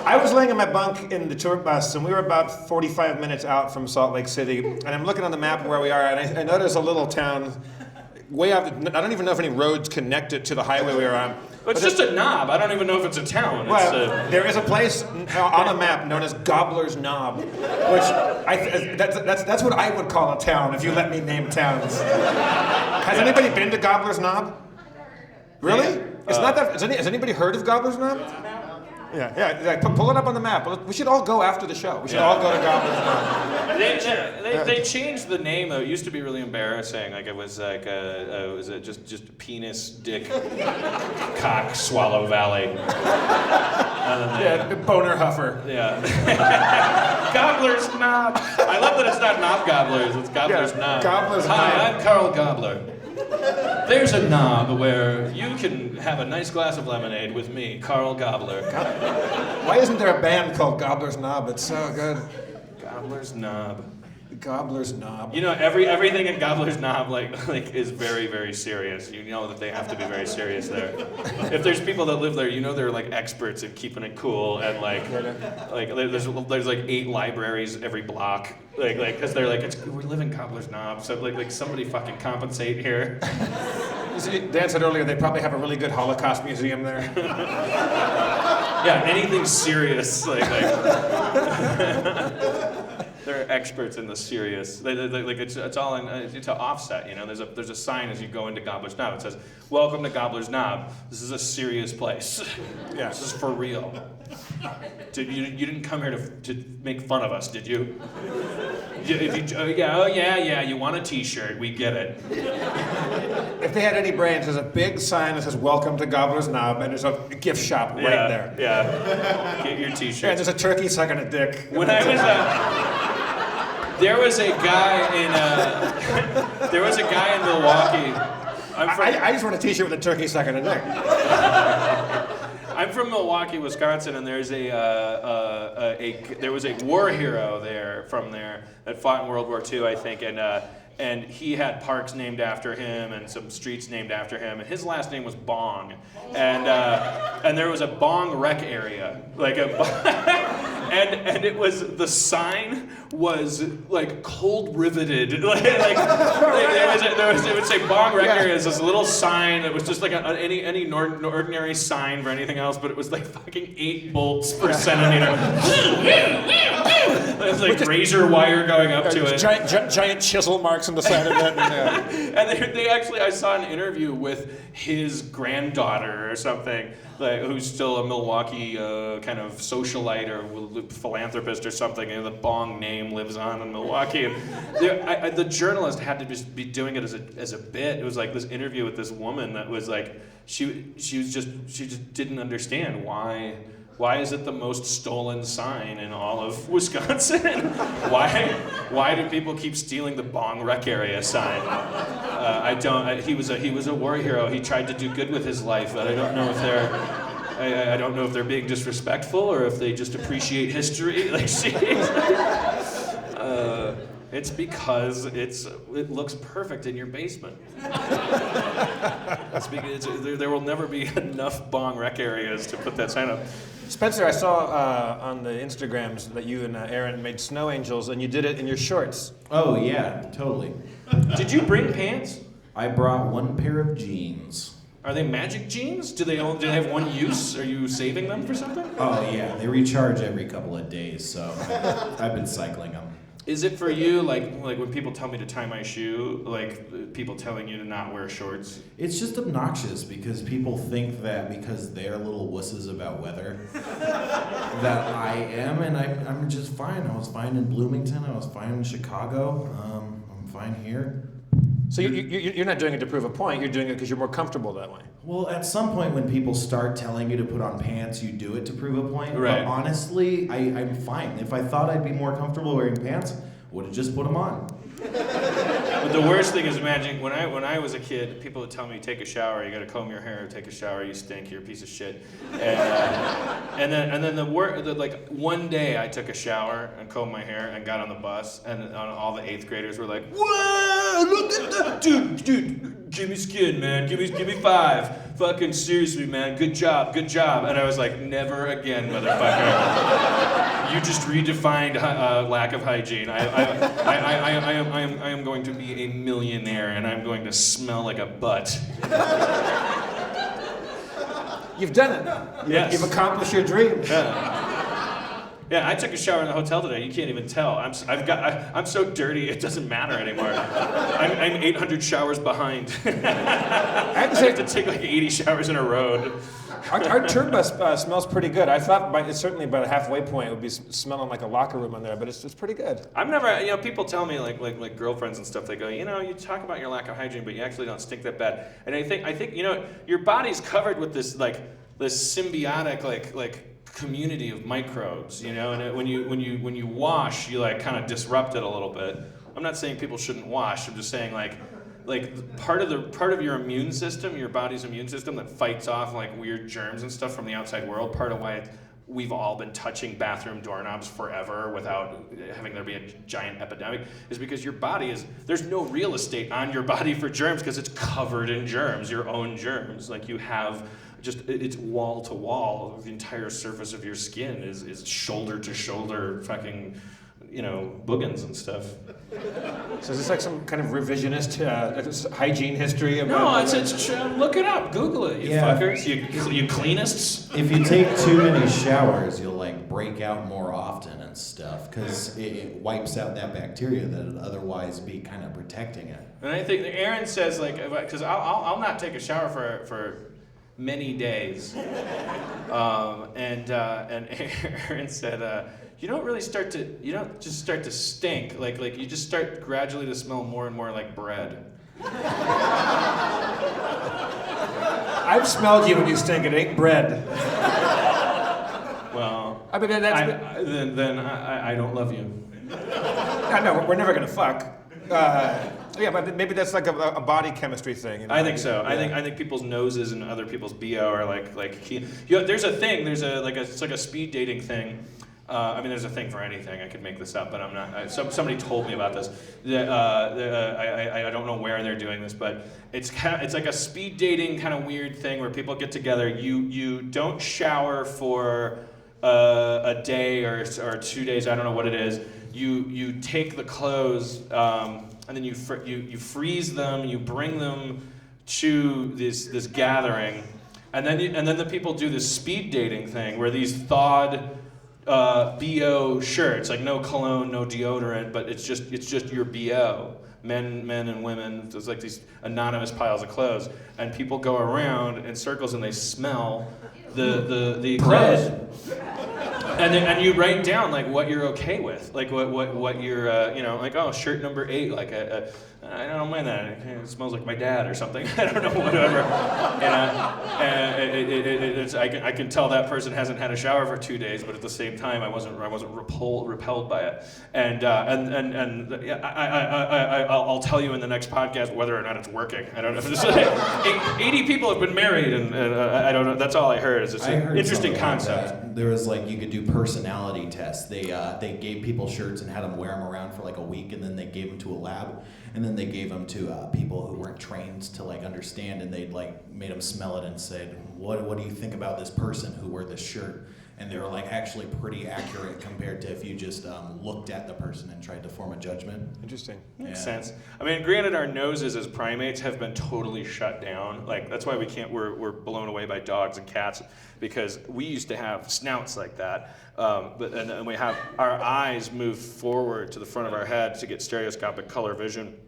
I was laying in my bunk in the tour bus, and we were about 45 minutes out from Salt Lake City, and I'm looking on the map where we are, and I notice a little town way out. I don't even know if any roads connect it to the highway we were on. It's just a knob. I don't even know if it's a town. Well, there is a place on a map known as Gobbler's Knob, which that's what I would call a town if you let me name towns. Has anybody been to Gobbler's Knob? Really? It's not that. Has anybody heard of Gobbler's Knob? Yeah. Pull it up on the map. We should all go after the show. We should all go to Gobbler's Knob. They changed the name though. It used to be really embarrassing. Like it was like was it just penis, dick, cock, swallow valley. Boner huffer. Yeah. Gobbler's Knob. I love that it's not knob gobblers. It's Gobbler's Knob. Gobbler's Knob. Hi, I'm Carl Gobbler. There's a knob where you can have a nice glass of lemonade with me, Carl Gobbler. Why isn't there a band called Gobbler's Knob? It's so good. Gobbler's Knob. Gobbler's Knob. You know, everything in Gobbler's Knob like is very, very serious. You know that they have to be very serious there. If there's people that live there, you know they're like experts at keeping it cool and like there's like 8 libraries every block. Like because they're like we live in Gobbler's Knob, so like somebody fucking compensate here. Dan said earlier they probably have a really good Holocaust museum there. Yeah, anything serious like they're experts in the serious. It's all in. It's an offset, you know. There's a sign as you go into Gobbler's Knob. It says, "Welcome to Gobbler's Knob. This is a serious place. Yeah, this is for real. You didn't come here to make fun of us, did you? Yeah. You want a T-shirt? We get it. If they had any brains, there's a big sign that says "Welcome to Gobbler's Knob," and there's a gift shop right there. Yeah. Get your T-shirt. Yeah, there's a turkey sucking a dick. When I was there was a guy in Milwaukee. I just want a T-shirt with a turkey sucking a dick. I'm from Milwaukee, Wisconsin, and there was a war hero from there that fought in World War II, I think, and he had parks named after him and some streets named after him, and his last name was Bong, and there was a Bong rec area, and it was the sign was like cold riveted, it would say Bong rec area is this little sign that was just like any ordinary sign for anything else, but it was like fucking 8 bolts per centimeter. There's like razor wire going up to it. Giant chisel marks on the side of it. And they actually, I saw an interview with his granddaughter or something, who's still a Milwaukee kind of socialite or philanthropist or something, and the Bong name lives on in Milwaukee. And the journalist had to just be doing it as a bit. It was like this interview with this woman that was like, she just didn't understand why is it the most stolen sign in all of Wisconsin? Why do people keep stealing the Bong rec area sign? He was a war hero. He tried to do good with his life, but I don't know if they're being disrespectful or if they just appreciate history. It's because it looks perfect in your basement. There will never be enough Bong rec areas to put that sign up. Spencer, I saw on the Instagrams that you and Aaron made snow angels, and you did it in your shorts. Oh yeah, totally. Did you bring pants? I brought 1 pair of jeans. Are they magic jeans? Do they have one use? Are you saving them for something? Oh yeah, they recharge every couple of days, so I've been cycling them. Is it for you like when people tell me to tie my shoe, like people telling you to not wear shorts? It's just obnoxious because people think that because they're little wusses about weather that I am, and I'm just fine. I was fine in Bloomington. I was fine in Chicago. I'm fine here. So you're not doing it to prove a point. You're doing it because you're more comfortable that way. Well, at some point when people start telling you to put on pants, you do it to prove a point. Right. But honestly, I'm fine. If I thought I'd be more comfortable wearing pants, would have just put them on. But the worst thing is, imagine when I was a kid, people would tell me, take a shower, you gotta comb your hair, take a shower, you stink, you're a piece of shit. And then like one day I took a shower and combed my hair and got on the bus, and all the 8th graders were like, whoa, look at that, dude, give me skin, man, give me 5. Fucking seriously, man, good job. And I was like, never again, motherfucker. You just redefined lack of hygiene. I am going to be a millionaire, and I'm going to smell like a butt. You've done it. Yes. You've accomplished your dream. Yeah, I took a shower in the hotel today. You can't even tell. I'm so dirty it doesn't matter anymore. I'm 800 showers behind. I have to take like 80 showers in a row. Our tour bus smells pretty good. I thought certainly by the halfway point it would be smelling like a locker room in there, but it's pretty good. I've never, people tell me like girlfriends and stuff. They go, you talk about your lack of hygiene, but you actually don't stink that bad. And I think your body's covered with this symbiotic like community of microbes, and when you wash, you like kind of disrupt it a little bit. I'm not saying people shouldn't wash. I'm just saying like part of your immune system, your body's immune system that fights off like weird germs and stuff from the outside world. Part of why we've all been touching bathroom doorknobs forever without having there be a giant epidemic is because your body there's no real estate on your body for germs because it's covered in germs, your own germs. Like you have it's wall to wall. The entire surface of your skin is shoulder to shoulder fucking, boogans and stuff. So is this like some kind of revisionist hygiene history? No, it's look it up, Google it, you fuckers, you cleanists. If you take too many showers, you'll like break out more often and stuff, because it wipes out that bacteria that would otherwise be kind of protecting it. And I think Aaron says because I'll not take a shower for many days, and Aaron said, you don't just start to stink, like you just start gradually to smell more and more like bread. I've smelled you when you stink. It ain't bread. Well, I mean then I don't love you. No, we're never gonna fuck. Yeah, but maybe that's like a body chemistry thing. I think so. Yeah. I think people's noses and other people's BO are like key. There's a thing. It's like a speed dating thing. There's a thing for anything. I could make this up, but I'm not. Somebody told me about this. I don't know where they're doing this, but it's like a speed dating kind of weird thing where people get together. You don't shower for a day or 2 days. I don't know what it is. You take the clothes. And then you freeze them, you bring them to this gathering, and then the people do this speed dating thing where these thawed BO shirts, like no cologne, no deodorant, but it's just your BO, men and women. It's like these anonymous piles of clothes, and people go around in circles and they smell the clothes. And you write down like what you're okay with, like what you're like, oh, shirt number 8, like I don't mind that. It smells like my dad or something. I don't know, whatever. I can tell that person hasn't had a shower for 2 days, but at the same time, I wasn't repelled by it. And I'll tell you in the next podcast whether or not it's working. I don't know. If it's 80 people have been married, and I don't know. That's all I heard. It's an interesting concept. Like there was like you could do personality tests. They gave people shirts and had them wear them around for like a week, and then they gave them to a lab, and then they gave them to people who weren't trained to like understand, and they'd like made them smell it and said, what do you think about this person who wore this shirt? And they were like actually pretty accurate compared to if you just looked at the person and tried to form a judgment. Interesting. Makes sense. I mean, granted, our noses as primates have been totally shut down. Like that's why we're blown away by dogs and cats, because we used to have snouts like that. And we have our eyes move forward to the front of our head to get stereoscopic color vision.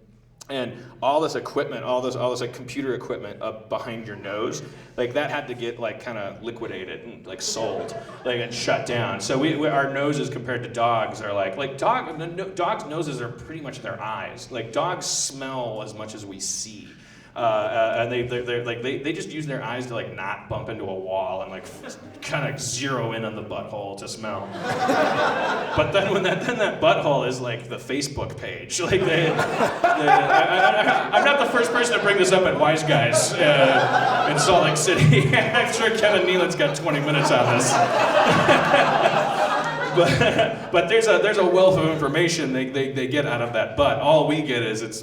And all this equipment, all this like computer equipment up behind your nose, like that had to get like kind of liquidated and like sold, like and shut down. So our noses compared to dogs are like dogs' noses are pretty much their eyes. Like dogs smell as much as we see. And they just use their eyes to like not bump into a wall and like kind of zero in on the butthole to smell. But then when that butthole is like the Facebook page, like I'm not the first person to bring this up at Wise Guys in Salt Lake City. I'm sure Kevin Nealon's got 20 minutes on this. But there's a wealth of information they get out of that butt. All we get is it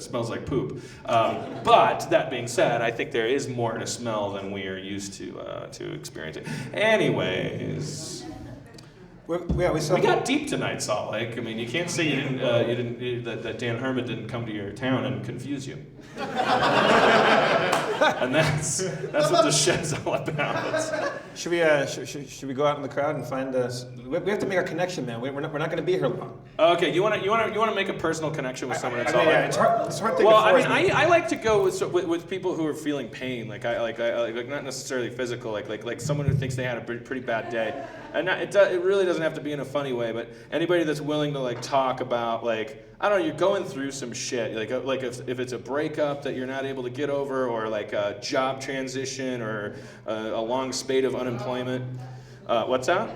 smells like poop. But that being said, I think there is more to smell than we are used to experiencing. Anyways. We got deep tonight, Salt Lake. I mean, you can't say that Dan Harmon didn't come to your town and confuse you. And that's what the shed's all about. Should we go out in the crowd and find us? We have to make our connection, man. We're not going to be here long. Okay, you want to make a personal connection with someone at Salt Lake? Yeah, it's hard to. Well, I mean, I like to go with people who are feeling pain, like not necessarily physical, like someone who thinks they had a pretty bad day, and it really doesn't have to be in a funny way, but anybody that's willing to like talk about like, I don't know, you're going through some shit, like if it's a breakup that you're not able to get over, or like a job transition, or a long spate of unemployment. What's that?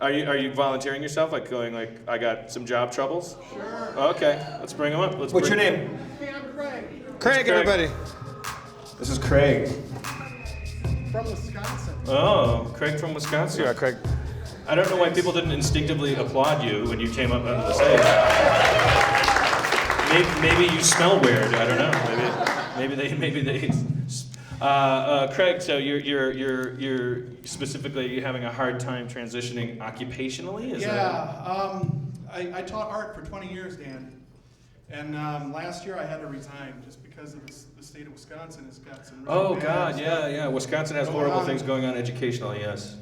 Are you volunteering yourself, like going like, I got some job troubles? Sure. Okay, let's bring them up. What's your name? Hey, I'm Craig. Craig, everybody. This is Craig. From Wisconsin. Oh, Craig from Wisconsin. Yeah, Craig. I don't know why people didn't instinctively applaud you when you came up onto the stage. Maybe you smell weird. I don't know. Maybe they. Craig, so you're specifically having a hard time transitioning occupationally? I taught art for 20 years, Dan. And last year I had to resign just because of the state of Wisconsin has got some really bad stuff. Yeah. Wisconsin has horrible things going on educationally, yes.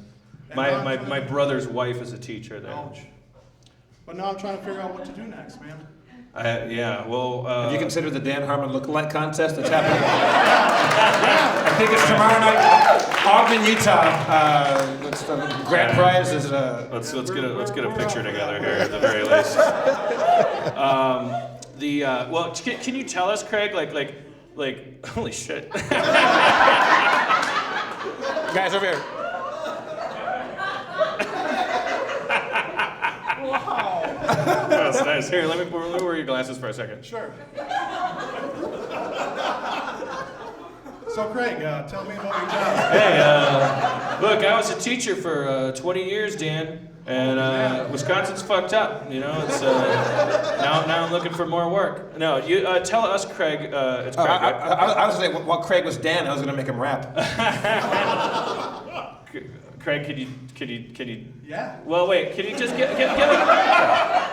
My brother's wife is a teacher there. Ouch. But now I'm trying to figure out what to do next, man. Have you considered the Dan Harmon lookalike contest that's happening? I think it's tomorrow night, Ogden, Utah. The grand prize is. Let's get a picture together here at the very least. Can you tell us, Craig, like holy shit. Guys, over here. Wow. That's nice. Here, let me wear your glasses for a second. Sure. So, Craig, tell me about your job. Hey, look, I was a teacher for 20 years, Dan, and Wisconsin's fucked up. You know, it's now I'm looking for more work. No, you tell us, Craig. It's Craig. I was gonna say, while Craig was Dan, I was gonna make him rap. Craig, can you? Yeah. Well, wait. Can you just get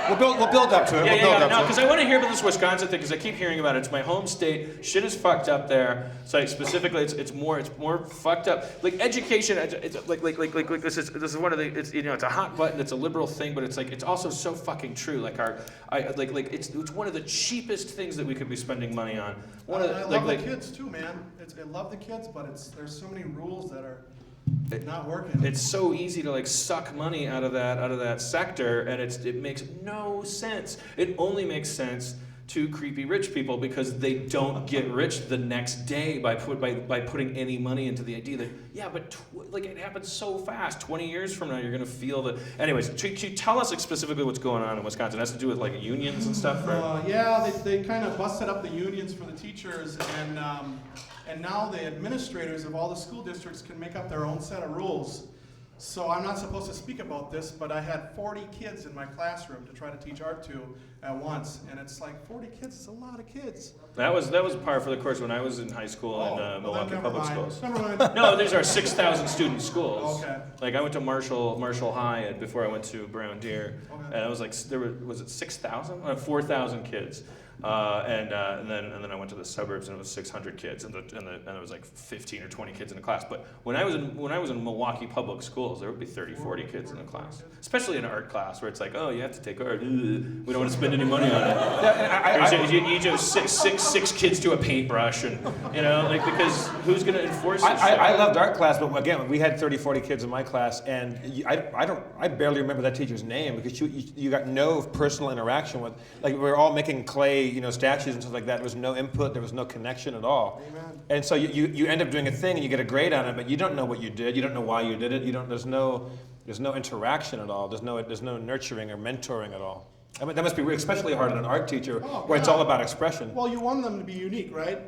We'll build up to it. No, because I want to hear about this Wisconsin thing, because I keep hearing about it. It's my home state. Shit is fucked up there. So like, specifically, it's more fucked up. Like education, it's like this is one of the. It's it's a hot button. It's a liberal thing, but it's also so fucking true. Like it's one of the cheapest things that we could be spending money on. I love the kids too, man. I love the kids, but there's so many rules that are not working. It's so easy to like suck money out of that sector, and it makes no sense. It only makes sense to creepy rich people because they don't get rich the next day by putting any money into the idea that it happens so fast. 20 years from now, you're gonna feel the. Anyways, tell us specifically what's going on in Wisconsin. It has to do with like unions and stuff, right? They kind of busted up the unions for the teachers, and now the administrators of all the school districts can make up their own set of rules. So I'm not supposed to speak about this, but I had 40 kids in my classroom to try to teach art to at once, and it's like 40 kids is a lot of kids. That was par for the course when I was in high school in Milwaukee Public Schools. Never mind. No, these are 6,000 student schools. Okay. Like I went to Marshall High before I went to Brown Deer, Okay. and it was like was it 6,000? 4,000 kids. And then I went to the suburbs and it was 600 kids and there was like 15 or 20 kids in a class. But when I was in Milwaukee Public Schools, there would be 30, 40 kids in a class, especially in an art class where it's like, oh, you have to take art. We don't want to spend any money on it. You just six kids to a paintbrush, and because who's going to enforce it? I loved art class, but again, we had 30, 40 kids in my class, and I barely remember that teacher's name because you got no personal interaction with. Like we were all making clay many statues and stuff like that. There was no input. There was no connection at all. Amen. And so you end up doing a thing and you get a grade on it, but you don't know what you did. You don't know why you did it. There's no interaction at all. There's no nurturing or mentoring at all. I mean, that must be especially hard on an art teacher where it's all about expression. Well, you want them to be unique, right?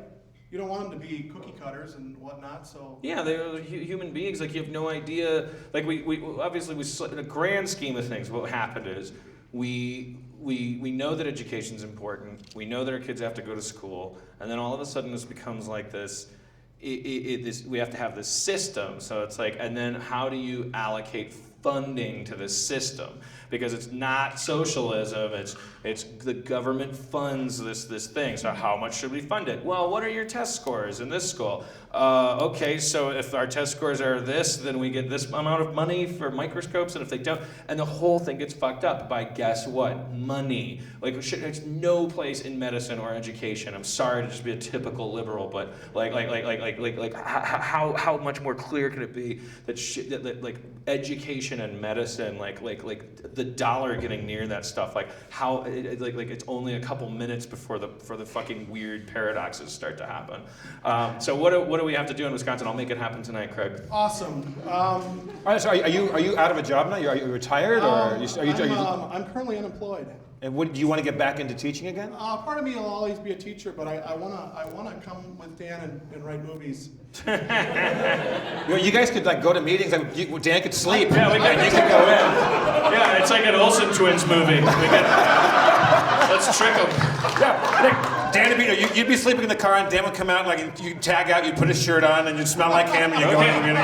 You don't want them to be cookie cutters and whatnot, so... Yeah, they're human beings. Like, you have no idea. Like, we obviously, in a grand scheme of things, what happened is we know that education's important. We know that our kids have to go to school. And then all of a sudden this becomes like this, we have to have this system. So it's like, and then how do you allocate funding to this system? Because it's not socialism, it's the government funds this thing. So how much should we fund it? Well, what are your test scores in this school? Okay, so if our test scores are this, then we get this amount of money for microscopes, and if they don't, and the whole thing gets fucked up by guess what? Money. Like, there's no place in medicine or education. I'm sorry to just be a typical liberal, but how much more clear can it be that like education and medicine, like the dollar getting near that stuff, like how it's only a couple minutes before the fucking weird paradoxes start to happen. So what do we have to do in Wisconsin? I'll make it happen tonight, Craig. Awesome. All right, so are you out of a job now? Are you retired, or are you I'm currently unemployed. And do you want to get back into teaching again? Part of me will always be a teacher, but I wanna come with Dan and write movies. You guys could go to meetings. Dan could sleep. Yeah, we could go in. Yeah, it's like an Olsen Twins movie. Let's trick them. Yeah, Dan would be. You'd be sleeping in the car, and Dan would come out and you'd tag out. You'd put his shirt on, and you'd smell like him, and you'd go in the meeting.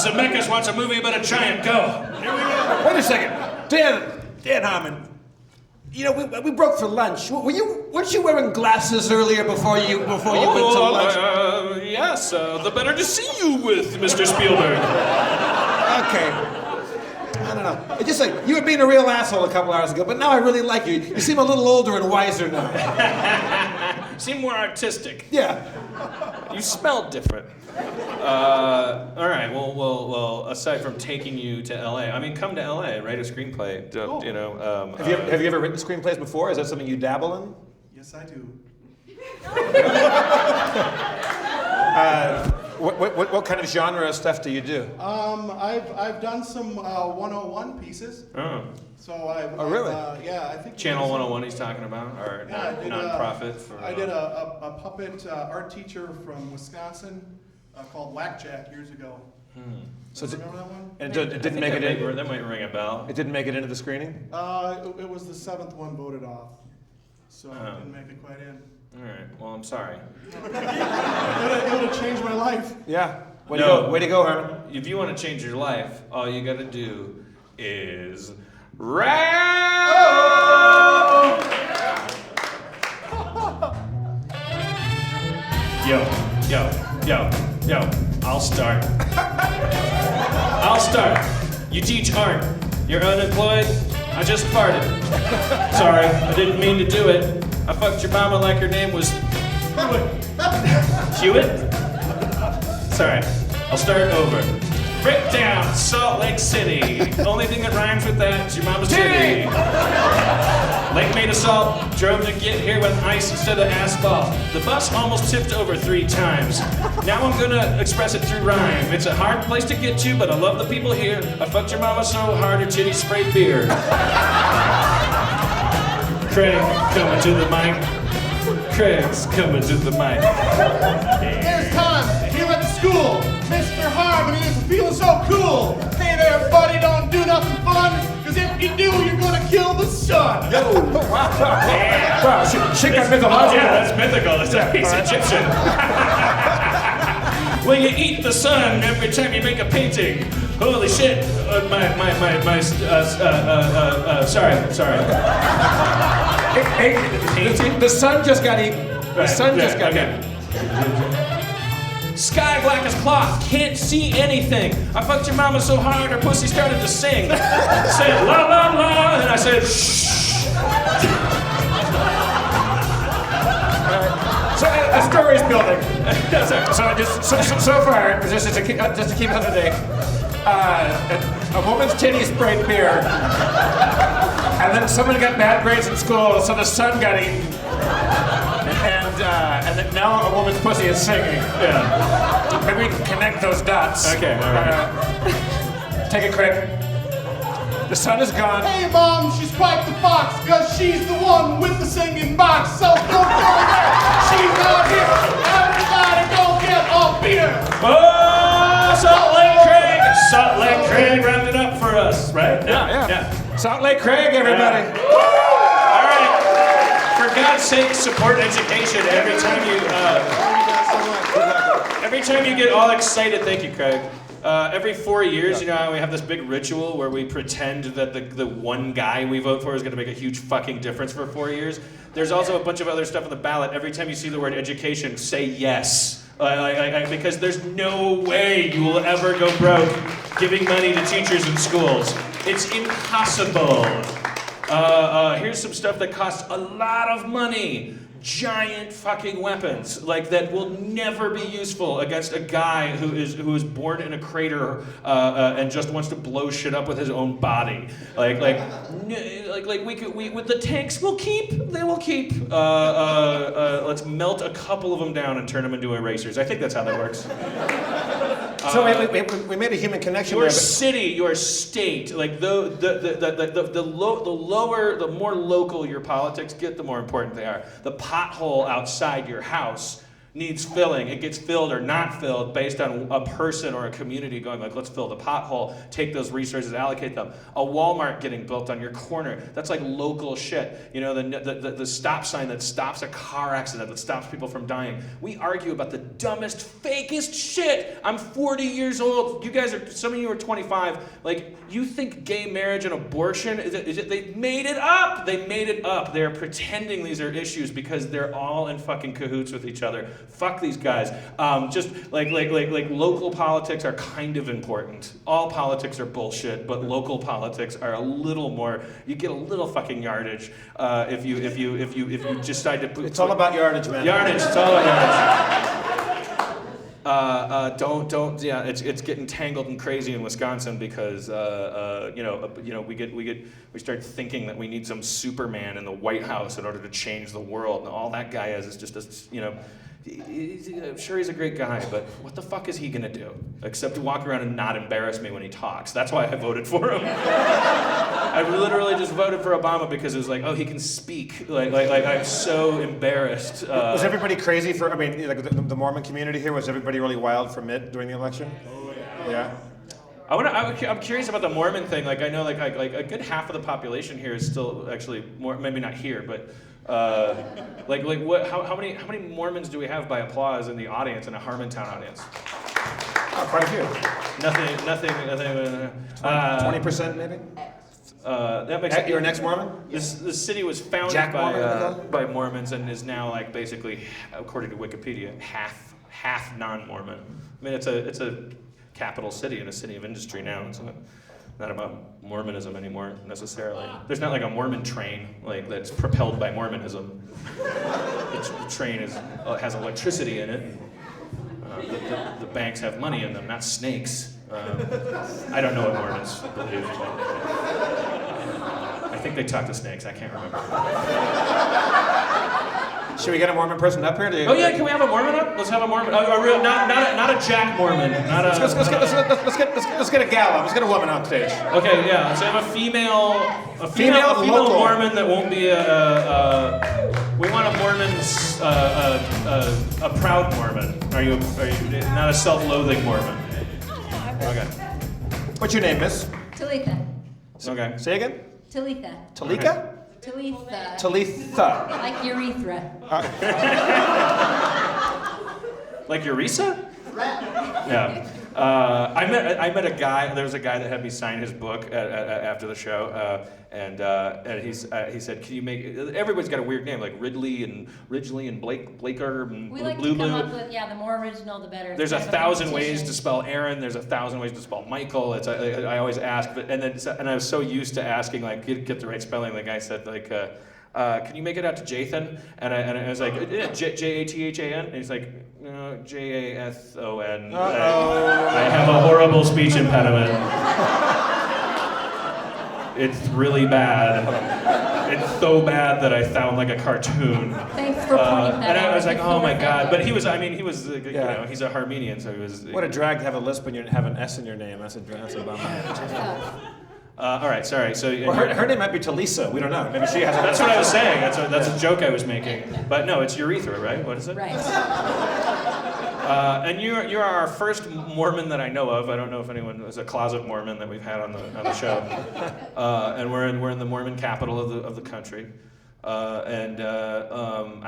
Zemeckis wants a movie about a giant. Go. Here we go. Wait a second, Dan Harmon. We broke for lunch. Weren't you wearing glasses earlier before you went to lunch? Yes, the better to see you with, Mr. Spielberg. Okay. I don't know. It's just like you were being a real asshole a couple hours ago, but now I really like you. You seem a little older and wiser now. You seem more artistic. Yeah. You smell different. All right. Well. Aside from taking you to LA, I mean, come to LA, write a screenplay. Cool. Have you ever written screenplays before? Is that something you dabble in? Yes, I do. What kind of genre of stuff do you do? I've done some 101 pieces. Oh. So really? I think Channel 101 he's talking about, or nonprofit. I did a puppet art teacher from Wisconsin called Whackjack years ago. So remember that one? And it didn't make it in. That might ring a bell. It didn't make it into the screening. It was the 7th one voted off, so it didn't make it quite in. All right. Well, I'm sorry. It would have changed my life. Yeah. Way to go, Herman. If you want to change your life, all you got to do is rap. Yo. I'll start. You teach art. You're unemployed. I just farted. Sorry, I didn't mean to do it. I fucked your mama like her name was Hewitt? Sorry, I'll start over. Breakdown, Salt Lake City. Only thing that rhymes with that is your mama's titty. Lake made of salt, drove to get here with ice instead of asphalt. The bus almost tipped over 3 times. Now I'm gonna express it through rhyme. It's a hard place to get to, but I love the people here. I fucked your mama so hard her titty sprayed beer. Craig coming to the mic. Craig's coming to the mic. There's time here at the school. Mr. Harmon is feeling so cool. Hey there, buddy, don't do nothing fun. Cause if you do, you're gonna kill the sun. Yo, wow. Wow, shit got mythological. Yeah, that's mythical. He's Egyptian. Will you eat the sun every time you make a painting? Holy shit! Sorry. Hey, the sun just got eaten. The sun just got eaten. Sky black as cloth, can't see anything. I fucked your mama so hard her pussy started to sing. Said la la la, and I said shh. So a story's building. So far, just to keep it up to date, a woman's titty sprayed beer, and then someone got bad grades in school, so the sun got eaten. and then now a woman's pussy is singing. Yeah. Maybe we can connect those dots. Okay, all right. Take it, Craig. The sun is gone. Hey, Mom, she's quite the fox, because she's the one with the singing box. So don't go there. She's not here. Everybody go get a beer. Oh, Salt Lake Craig! Salt Lake Craig wrapped it up for us, right? Yeah. Salt Lake Craig, everybody. Yeah. All right. For God's sake, support education every time you get all excited. Thank you, Craig. Every 4 years, you know, we have this big ritual where we pretend that the one guy we vote for is going to make a huge fucking difference for 4 years. There's also a bunch of other stuff on the ballot. Every time you see the word education, say yes. Because there's no way you will ever go broke giving money to teachers in schools. It's impossible. Here's some stuff that costs a lot of money. Giant fucking weapons, like that will never be useful against a guy who is born in a crater and just wants to blow shit up with his own body. Like we with the tanks we'll keep. They will keep. Let's melt a couple of them down and turn them into erasers. I think that's how that works. So we made a human connection. Your there, city, your state, like the more local your politics get, the more important they are. The pothole outside your house needs filling. It gets filled or not filled based on a person or a community going like, let's fill the pothole, take those resources, allocate them. A Walmart getting built on your corner, that's like local shit. You know, the stop sign that stops a car accident, that stops people from dying. We argue about the dumbest, fakest shit. I'm 40 years old. You guys are, some of you are 25. Like, you think gay marriage and abortion, they made it up. They made it up. They're pretending these are issues because they're all in fucking cahoots with each other. Fuck these guys. Just like local politics are kind of important. All politics are bullshit, but local politics are a little more. You get a little fucking yardage if you decide to. It's all about yardage, man. Yardage. It's all about yardage. Don't. Yeah, it's getting tangled and crazy in Wisconsin because we start thinking that we need some Superman in the White House in order to change the world, and all that guy is just I'm sure he's a great guy, but what the fuck is he gonna do? Except to walk around and not embarrass me when he talks. That's why I voted for him. I literally just voted for Obama because it was like, oh, he can speak. Like I'm so embarrassed. Was everybody crazy for? I mean, like the Mormon community here, was everybody really wild for Mitt during the election? Oh yeah. I'm curious about the Mormon thing. Like I know, like a good half of the population here is still actually maybe not here, but. How many Mormons do we have by applause in the audience, in a Harmontown audience? Oh, quite a few. Nothing. 20% maybe. That makes You're an ex-Mormon? This city was founded by Mormons and is now like basically, according to Wikipedia, half non-Mormon. I mean, it's a capital city and a city of industry now. It's not about Mormonism anymore necessarily. There's not like a Mormon train like that's propelled by Mormonism. The train has electricity in it. The banks have money in them, not snakes. I don't know what Mormons believe. I think they talk to snakes. I can't remember. Should we get a Mormon person up here? Oh yeah, can we have a Mormon up? Let's have a Mormon. A real, not a Jack Mormon. Let's get a gal up. Let's get a woman on stage. Okay, yeah. Let's have a female local Mormon that won't be we want a Mormon's a proud Mormon. Are you not a self-loathing Mormon? Okay. What's your name, miss? Talitha. Okay. Say again? Talitha. Talika? Talitha. Talitha. Like urethra. Like Eureka? Yeah. I met a guy. There was a guy that had me sign his book after the show, and he said, "Can you make?" Everybody's got a weird name, like Ridley and Blaker and We like Blue. to come up with, the more original, the better. There's 1,000 ways to spell Aaron. There's 1,000 ways to spell Michael. I always ask, and I was so used to asking, like, get the right spelling. The guy said, like, can you make it out to Jathan? And I was like, yeah, Jathan. And he's like, no, Jason. I have a horrible speech impediment. It's really bad. It's so bad that I sound like a cartoon. Thanks for pointing that And I out. was like, oh my God. But he was, Yeah. he's a Harmonian, so he was. What a drag to have a lisp and you have an S in your name. That's a bummer. All right, sorry. So Well, her name might be Talisa. We don't know. Maybe she has. that's what I was saying. That's a joke I was making. But no, it's urethra, right? What is it? Right. And you are our first Mormon that I know of. I don't know if anyone is a closet Mormon that we've had on the show. And we're in the Mormon capital of the country. I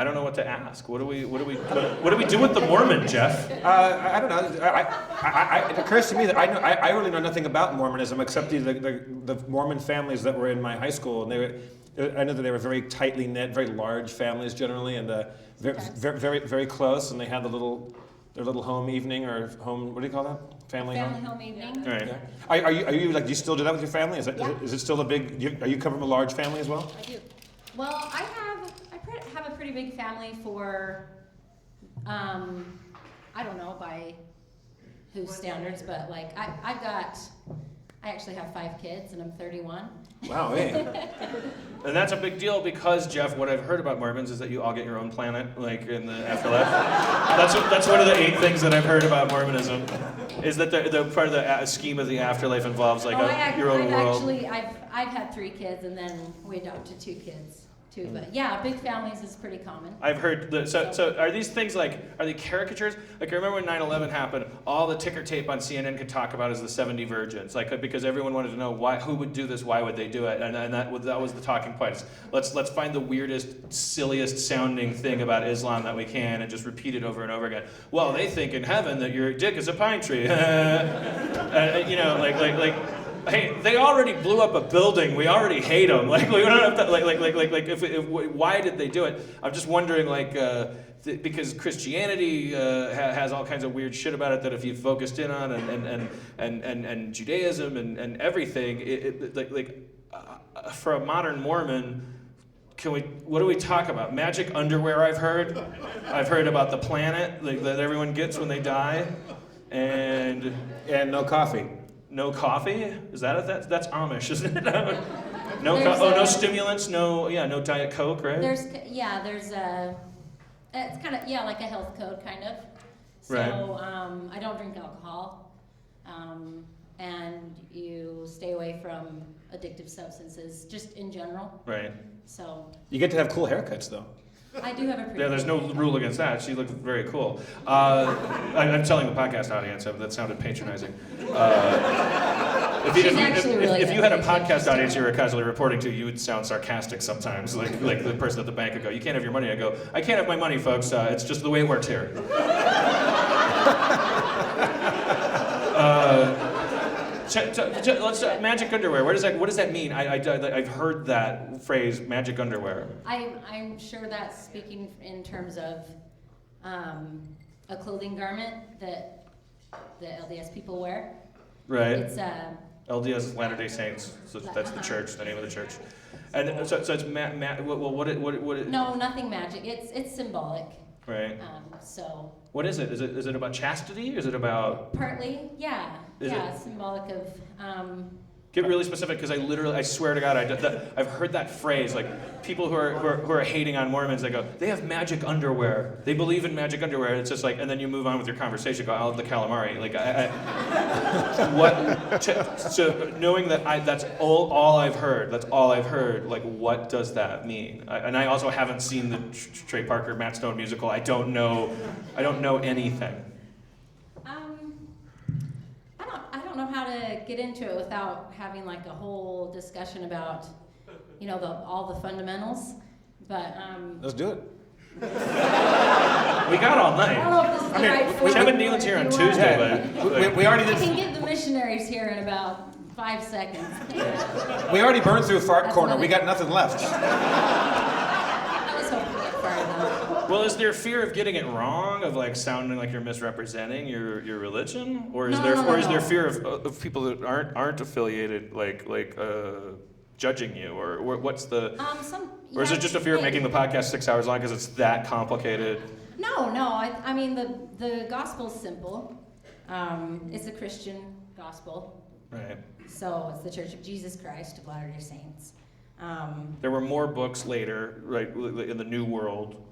don't know what to ask. What do we do with the Mormon, Jeff? I don't know. It occurs to me that I really know nothing about Mormonism except the Mormon families that were in my high school, and I know that they were very tightly knit, very large families generally, and very close, and they had their little home evening or home. What do you call that? Family home evening. All right. Yeah. Are you like? Do you still do that with your family? Is it still a big? Are you coming from a large family as well? I do. Well, I have a pretty big family for, I don't know by whose standards, but like I actually have 5 kids and I'm 31. Wow, hey. And that's a big deal because, Jeff, what I've heard about Mormons is that you all get your own planet, like in the afterlife. That's one of the 8 things that I've heard about Mormonism, is that the part of the scheme of the afterlife involves like your own world. I've had 3 kids and then we adopted 2 kids too. But yeah, big families is pretty common. I've heard so are these things are they caricatures? Like I remember when 9/11 happened, all the ticker tape on CNN could talk about is the 70 virgins, like because everyone wanted to know who would do this, why would they do it, and that was the talking point. Let's find the weirdest, silliest sounding thing about Islam that we can and just repeat it over and over again. Well, they think in heaven that your dick is a pine tree. Hey, they already blew up a building. We already hate them. Like we don't have to. Why did they do it? I'm just wondering, because Christianity has all kinds of weird shit about it that if you focused in on, and Judaism and everything, for a modern Mormon, what do we talk about? Magic underwear, I've heard. I've heard about the planet that everyone gets when they die, and no coffee. No coffee? Is that's Amish, isn't it? No stimulants, no Diet Coke, right? There's it's kind of like a health code kind of. So right. I don't drink alcohol, and you stay away from addictive substances just in general. Right. So you get to have cool haircuts though. I do have a pretty. Yeah, there's no rule against that. She looked very cool. I'm telling the podcast audience that sounded patronizing. If you had a podcast audience you were casually reporting to, you would sound sarcastic sometimes, like the person at the bank would go, "You can't have your money." I go, "I can't have my money, folks. It's just the way it works here." Let's magic underwear. What does that mean? I've heard that phrase, magic underwear. I'm sure that's speaking in terms of a clothing garment that the LDS people wear. Right. It's LDS is Latter-day Saints, so that's the church, the name of the church. And so it's what? No, nothing magic. It's symbolic. Right. So. What is it? Is it about chastity? Is it about? Partly, yeah. It's symbolic of. Get really specific, because I swear to God, I've heard that phrase, like people who are hating on Mormons, they go, they have magic underwear. They believe in magic underwear. It's just like, and then you move on with your conversation, go, I'll have the calamari. Like, so knowing that that's all I've heard, like, what does that mean? And I also haven't seen the Trey Parker, Matt Stone musical. I don't know anything. I don't know how to get into it without having like a whole discussion about, all the fundamentals. But let's do it. We got all night. I don't know if this is the right format. Kevin Nealon's here on Tuesday, but we already did. I can get the missionaries here in about 5 seconds. We already burned through Fart Corner. We got nothing left. I was hoping to get farther. Well, is there fear of getting it wrong, of like sounding like you're misrepresenting your religion, or is there fear of people that aren't affiliated, like judging you, or what's the? Or is it just a fear of making the podcast 6 hours long because it's that complicated? No. I mean the gospel's simple. It's a Christian gospel. Right. So it's the Church of Jesus Christ of Latter-day Saints. There were more books later, right, in the New World.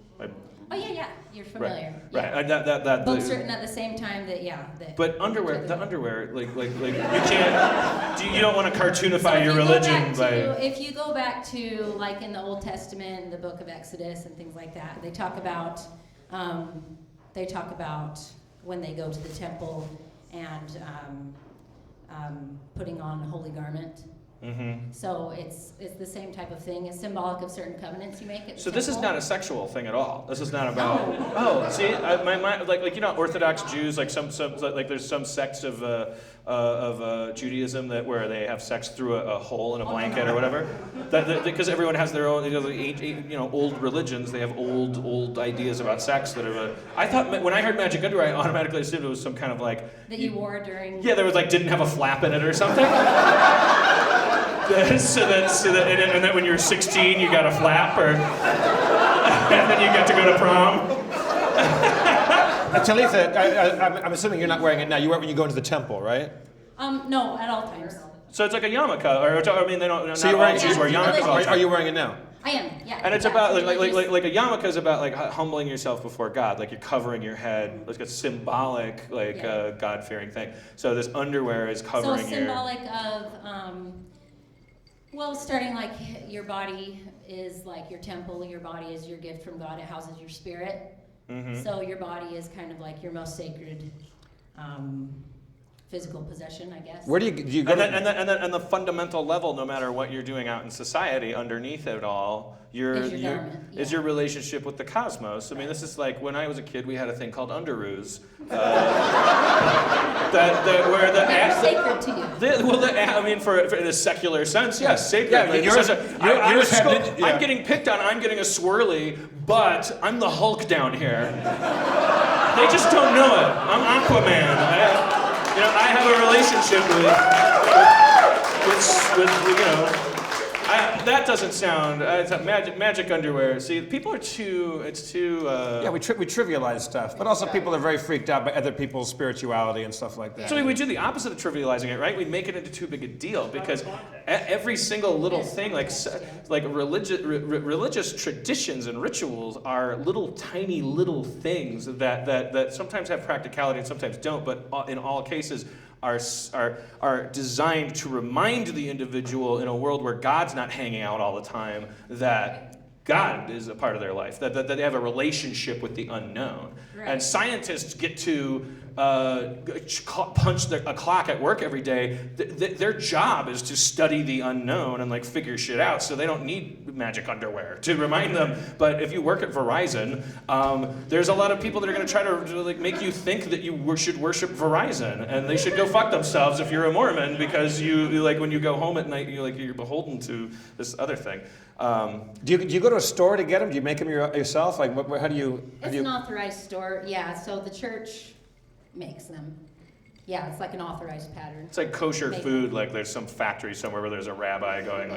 Oh yeah, you're familiar. Right. Yeah. Right. That Books written at the same time that But underwear, like you can't. You don't want to cartoonify your religion If you go back to like in the Old Testament, the Book of Exodus and things like that, they talk about when they go to the temple and putting on a holy garment. Mm-hmm. So it's the same type of thing. It's symbolic of certain covenants you make at the So this is temple. not a sexual thing at all. This is not about. See, like Orthodox Jews, like some like there's some sects of Judaism where they have sex through a hole in a blanket or whatever. Because everyone has their own, old religions. They have old ideas about sex that are. I thought when I heard magic underwear, I automatically assumed it was some kind of like that you wore during. Yeah, there was didn't have a flap in it or something. so that and then when you were 16 you got a flap and then you got to go to prom. Talitha, I'm assuming you're not wearing it now. You wear it when you go into the temple, right? No, at all times. So it's like a yarmulke, they don't. So you're wearing Jews wear yarmulkes all the time. Are you wearing it now? I am, yeah. And it's about like a yarmulke is about humbling yourself before God, like you're covering your head, like a symbolic God-fearing thing. So this underwear is covering So symbolic of starting like your body is like your temple, your body is your gift from God, it houses your spirit. Mm-hmm. So your body is kind of like your most sacred physical possession, I guess. Where do you go? And the fundamental level, no matter what you're doing out in society, underneath it all, is your relationship with the cosmos. I mean, this is like when I was a kid, we had a thing called underoos. They're sacred to you. In a secular sense, yes, sacred. Yeah, I'm getting picked on. I'm getting a swirly, but I'm the Hulk down here. They just don't know it. I'm Aquaman. I have a relationship with that doesn't sound. It's a magic underwear. See, people are too. It's too. Yeah, we trivialize stuff, but also people are very freaked out by other people's spirituality and stuff like that. So we do the opposite of trivializing it, right? We make it into too big a deal because every single little thing, like religious traditions and rituals, are tiny little things that sometimes have practicality and sometimes don't, but in all cases are designed to remind the individual in a world where God's not hanging out all the time that God is a part of their life, that they have a relationship with the unknown. Right. And scientists get to punch a clock at work every day. Their job is to study the unknown and figure shit out, so they don't need magic underwear to remind them. But if you work at Verizon, there's a lot of people that are going to try to make you think that you should worship Verizon, and they should go fuck themselves if you're a Mormon, because you when you go home at night, you're beholden to this other thing. Do you go to a store to get them? Do you make them yourself? How do you? It's an authorized store, yeah. So the church makes them. Yeah, it's like an authorized pattern. It's like kosher food. Like there's some factory somewhere where there's a rabbi going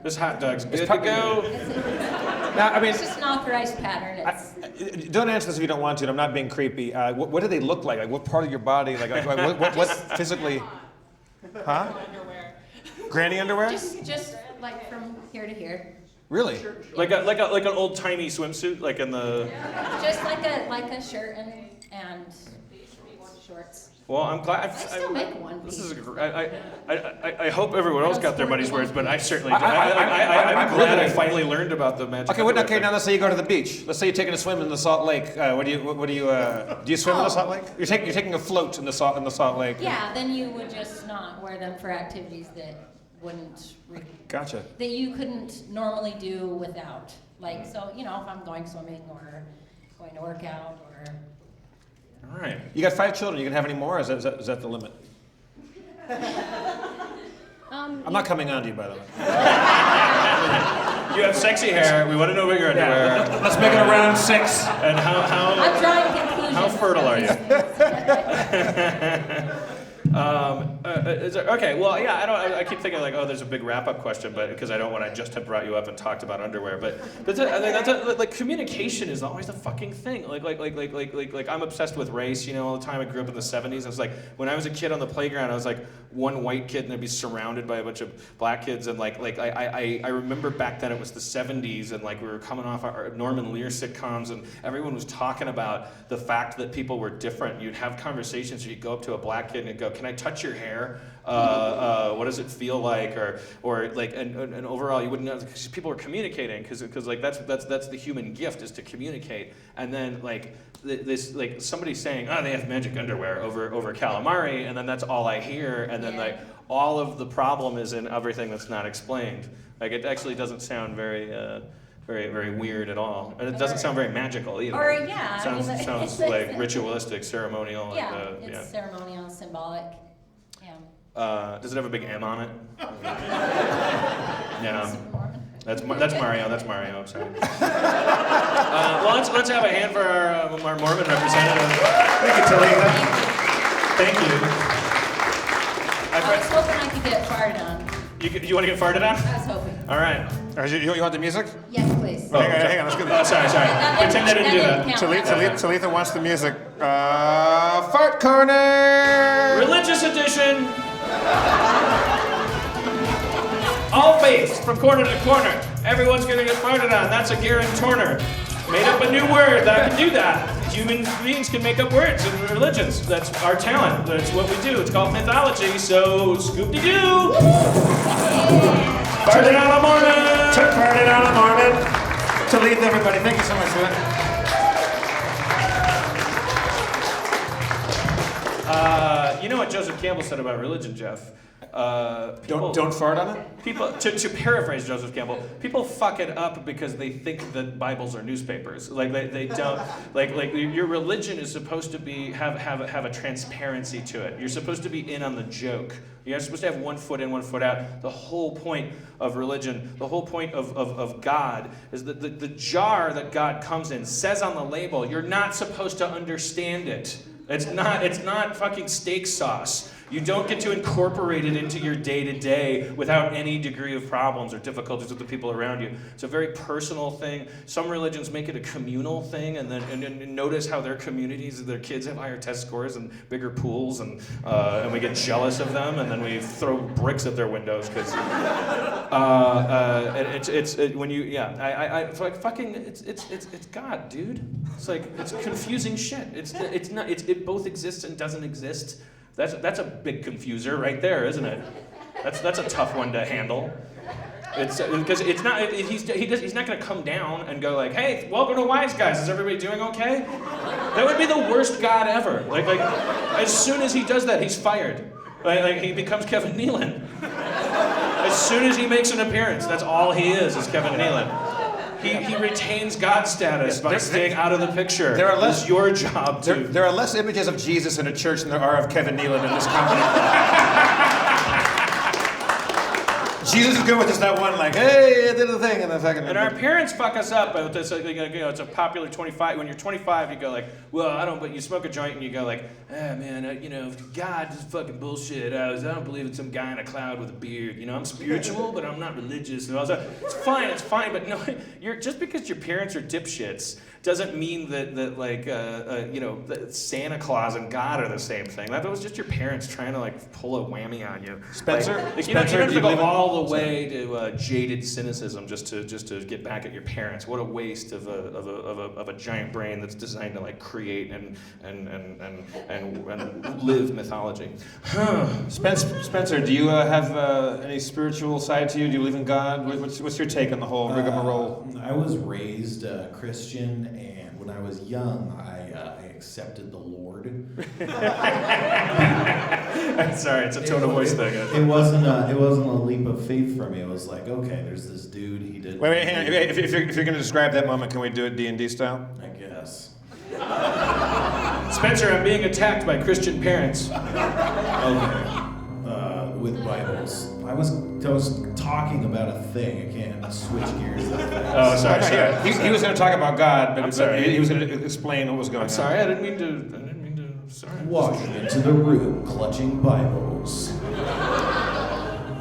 this hot dog's good to go. It's just an authorized pattern. Don't answer this if you don't want to. I'm not being creepy. What do they look like? Like what part of your body? What physically? Huh? Underwear. Granny underwear? Just like from here to here. Really? Like an old timey swimsuit, like in the. Just like a shirt and shorts. Well, I'm glad. I still make one. This is. I hope everyone else got their money's worth, but I certainly did. I'm glad I finally learned about the magic. Okay. Now let's say you go to the beach. Let's say you're taking a swim in the Salt Lake. Do you swim in the Salt Lake? You're taking a float in the Salt Lake. Yeah, then you would just not wear them for activities that wouldn't. Gotcha. That you couldn't normally do without. So if I'm going swimming or going to work out or. All right. You got 5 children. You can have any more? Or is that the limit? I'm not coming on to you, by the way. You have sexy hair. We want to know about your underwear. Let's make it around 6. And how I'm drawing conclusions. How fertile are you? Okay, well, yeah, I keep thinking like, oh, there's a big wrap-up question, but because I don't want to just have brought you up and talked about underwear, but like communication is always the fucking thing. Like I'm obsessed with race, you know, all the time. I grew up in the 70s. I was like, when I was a kid on the playground, I was like one white kid and I'd be surrounded by a bunch of black kids, and I remember back then it was the 70s, and like we were coming off our Norman Lear sitcoms, and everyone was talking about the fact that people were different. You'd have conversations where you'd go up to a black kid and go, "Can I touch your hair? What does it feel like?" Or like, and overall, you wouldn't know, because people were communicating, because like that's the human gift, is to communicate. And then like this, like somebody saying, "Oh, they have magic underwear over calamari," and then that's all I hear, and then like all of the problem is in everything that's not explained. Like it actually doesn't sound very weird at all, and it doesn't sound very magical either. Or yeah, sounds like ritualistic, ceremonial. Yeah, it's ceremonial, symbolic. Yeah. Does it have a big M on it? Yeah. That's Mario. That's Mario. I'm sorry. Well, let's have a hand for our Mormon representative. Thank you, Talitha. Thank you. I was hoping I could get farted on. You want to get farted on? I was hoping. All right. You want the music? Yes, please. Oh, hang on, let's get Oh, sorry. Pretend I didn't do that. Talitha wants the music. Fart Corner! Religious edition. All faiths from corner to corner. Everyone's gonna get farted on. That's a guarantor. Made up a new word that can do that. Human beings can make up words in religions. That's our talent. That's what we do. It's called mythology. So scoop-de-doo. Farted on a Mormon. Farted on a Mormon. Talitha, everybody, thank you so much for that. You know what Joseph Campbell said about religion, Jeff? Don't fart on it? People, to paraphrase Joseph Campbell, people fuck it up because they think that Bibles are newspapers. Like they don't, like your religion is supposed to have a transparency to it. You're supposed to be in on the joke. You're supposed to have one foot in, one foot out. The whole point of religion, the whole point of God, is that the jar that God comes in says on the label, you're not supposed to understand it. It's not fucking steak sauce. You don't get to incorporate it into your day-to-day without any degree of problems or difficulties with the people around you. It's a very personal thing. Some religions make it a communal thing, and then notice how their communities, their kids have higher test scores and bigger pools, and we get jealous of them, and then we throw bricks at their windows because it's God, dude. It's like, it's confusing shit. It both exists and doesn't exist. That's a big confuser right there, isn't it? That's a tough one to handle. It's because he's not going to come down and go like, "Hey, welcome to Wise Guys. Is everybody doing okay?" That would be the worst God ever. Like as soon as he does that, he's fired. Like he becomes Kevin Nealon. As soon as he makes an appearance, that's all he is Kevin Nealon. He retains God status by staying out of the picture. It's your job to... There are less images of Jesus in a church than there are of Kevin Nealon in this company. Jesus is good with just that one, like, hey, I did the thing, and then fucking... And our parents fuck us up with this, it's a popular 25, when you're 25, you go like, well, but you smoke a joint and you go like, man, God is fucking bullshit. I don't believe in some guy in a cloud with a beard. I'm spiritual, but I'm not religious. And all that. It's fine, but no, just because your parents are dipshits doesn't mean that that Santa Claus and God are the same thing. That was just your parents trying to like pull a whammy on you. Spencer, you don't have to go all the way to jaded cynicism just to get back at your parents. What a waste of a giant brain that's designed to like create and live mythology. Spencer, do you have any spiritual side to you? Do you believe in God? What's your take on the whole rigmarole? I was raised Christian, and when I was young, I accepted the Lord. Sorry, it's a tone of voice thing. It wasn't a leap of faith for me. It was like, okay, there's this dude. He did. Wait, hang on. If you're going to describe that moment, can we do it D&D style? I guess. Spencer, I'm being attacked by Christian parents. Okay. With Bibles. I was talking about a thing. I can't switch gears that fast. Oh, sorry. He was going to talk about God, but I'm sorry. he was going to explain what was going on. I'm sorry, I didn't mean to Sorry. Walking into the room, clutching Bibles.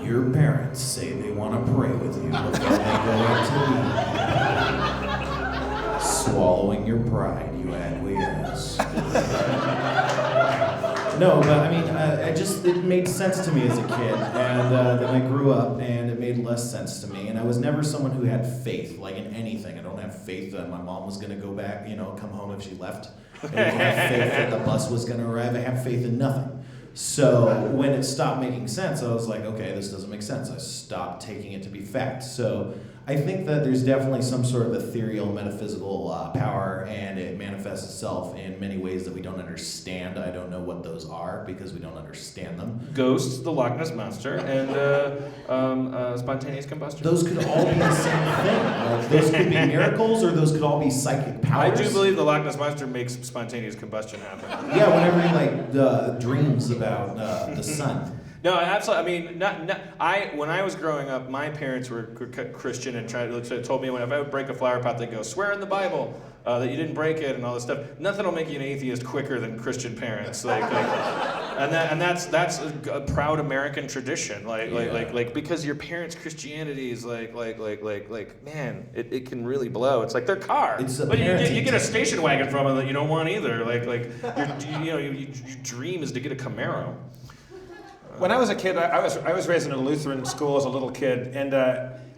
Your parents say they want to pray with you before they go out to eat. Swallowing your pride, you acquiesce. No, but I mean, it made sense to me as a kid, and then I grew up, and it made less sense to me. And I was never someone who had faith, like in anything. I don't have faith that my mom was gonna go back, come home if she left. I don't have faith that the bus was gonna arrive. I have faith in nothing. So when it stopped making sense, I was like, okay, this doesn't make sense. I stopped taking it to be fact. So I think that there's definitely some sort of ethereal, metaphysical power, and it manifests itself in many ways that we don't understand. I don't know what those are because we don't understand them. Ghosts, the Loch Ness Monster, and spontaneous combustion. Those could all be the same thing. Like, those could be miracles, or those could all be psychic powers. I do believe the Loch Ness Monster makes spontaneous combustion happen. Yeah, whenever he dreams about the sun. No, absolutely. I mean, when I was growing up, my parents were Christian and told me if I would break a flower pot, they'd go, swear in the Bible that you didn't break it and all this stuff. Nothing will make you an atheist quicker than Christian parents. And that's a proud American tradition. Because your parents' Christianity is man, it can really blow. It's like their car. But you get a station wagon from them that you don't want either. Your dream is to get a Camaro. When I was a kid, I was raised in a Lutheran school as a little kid, and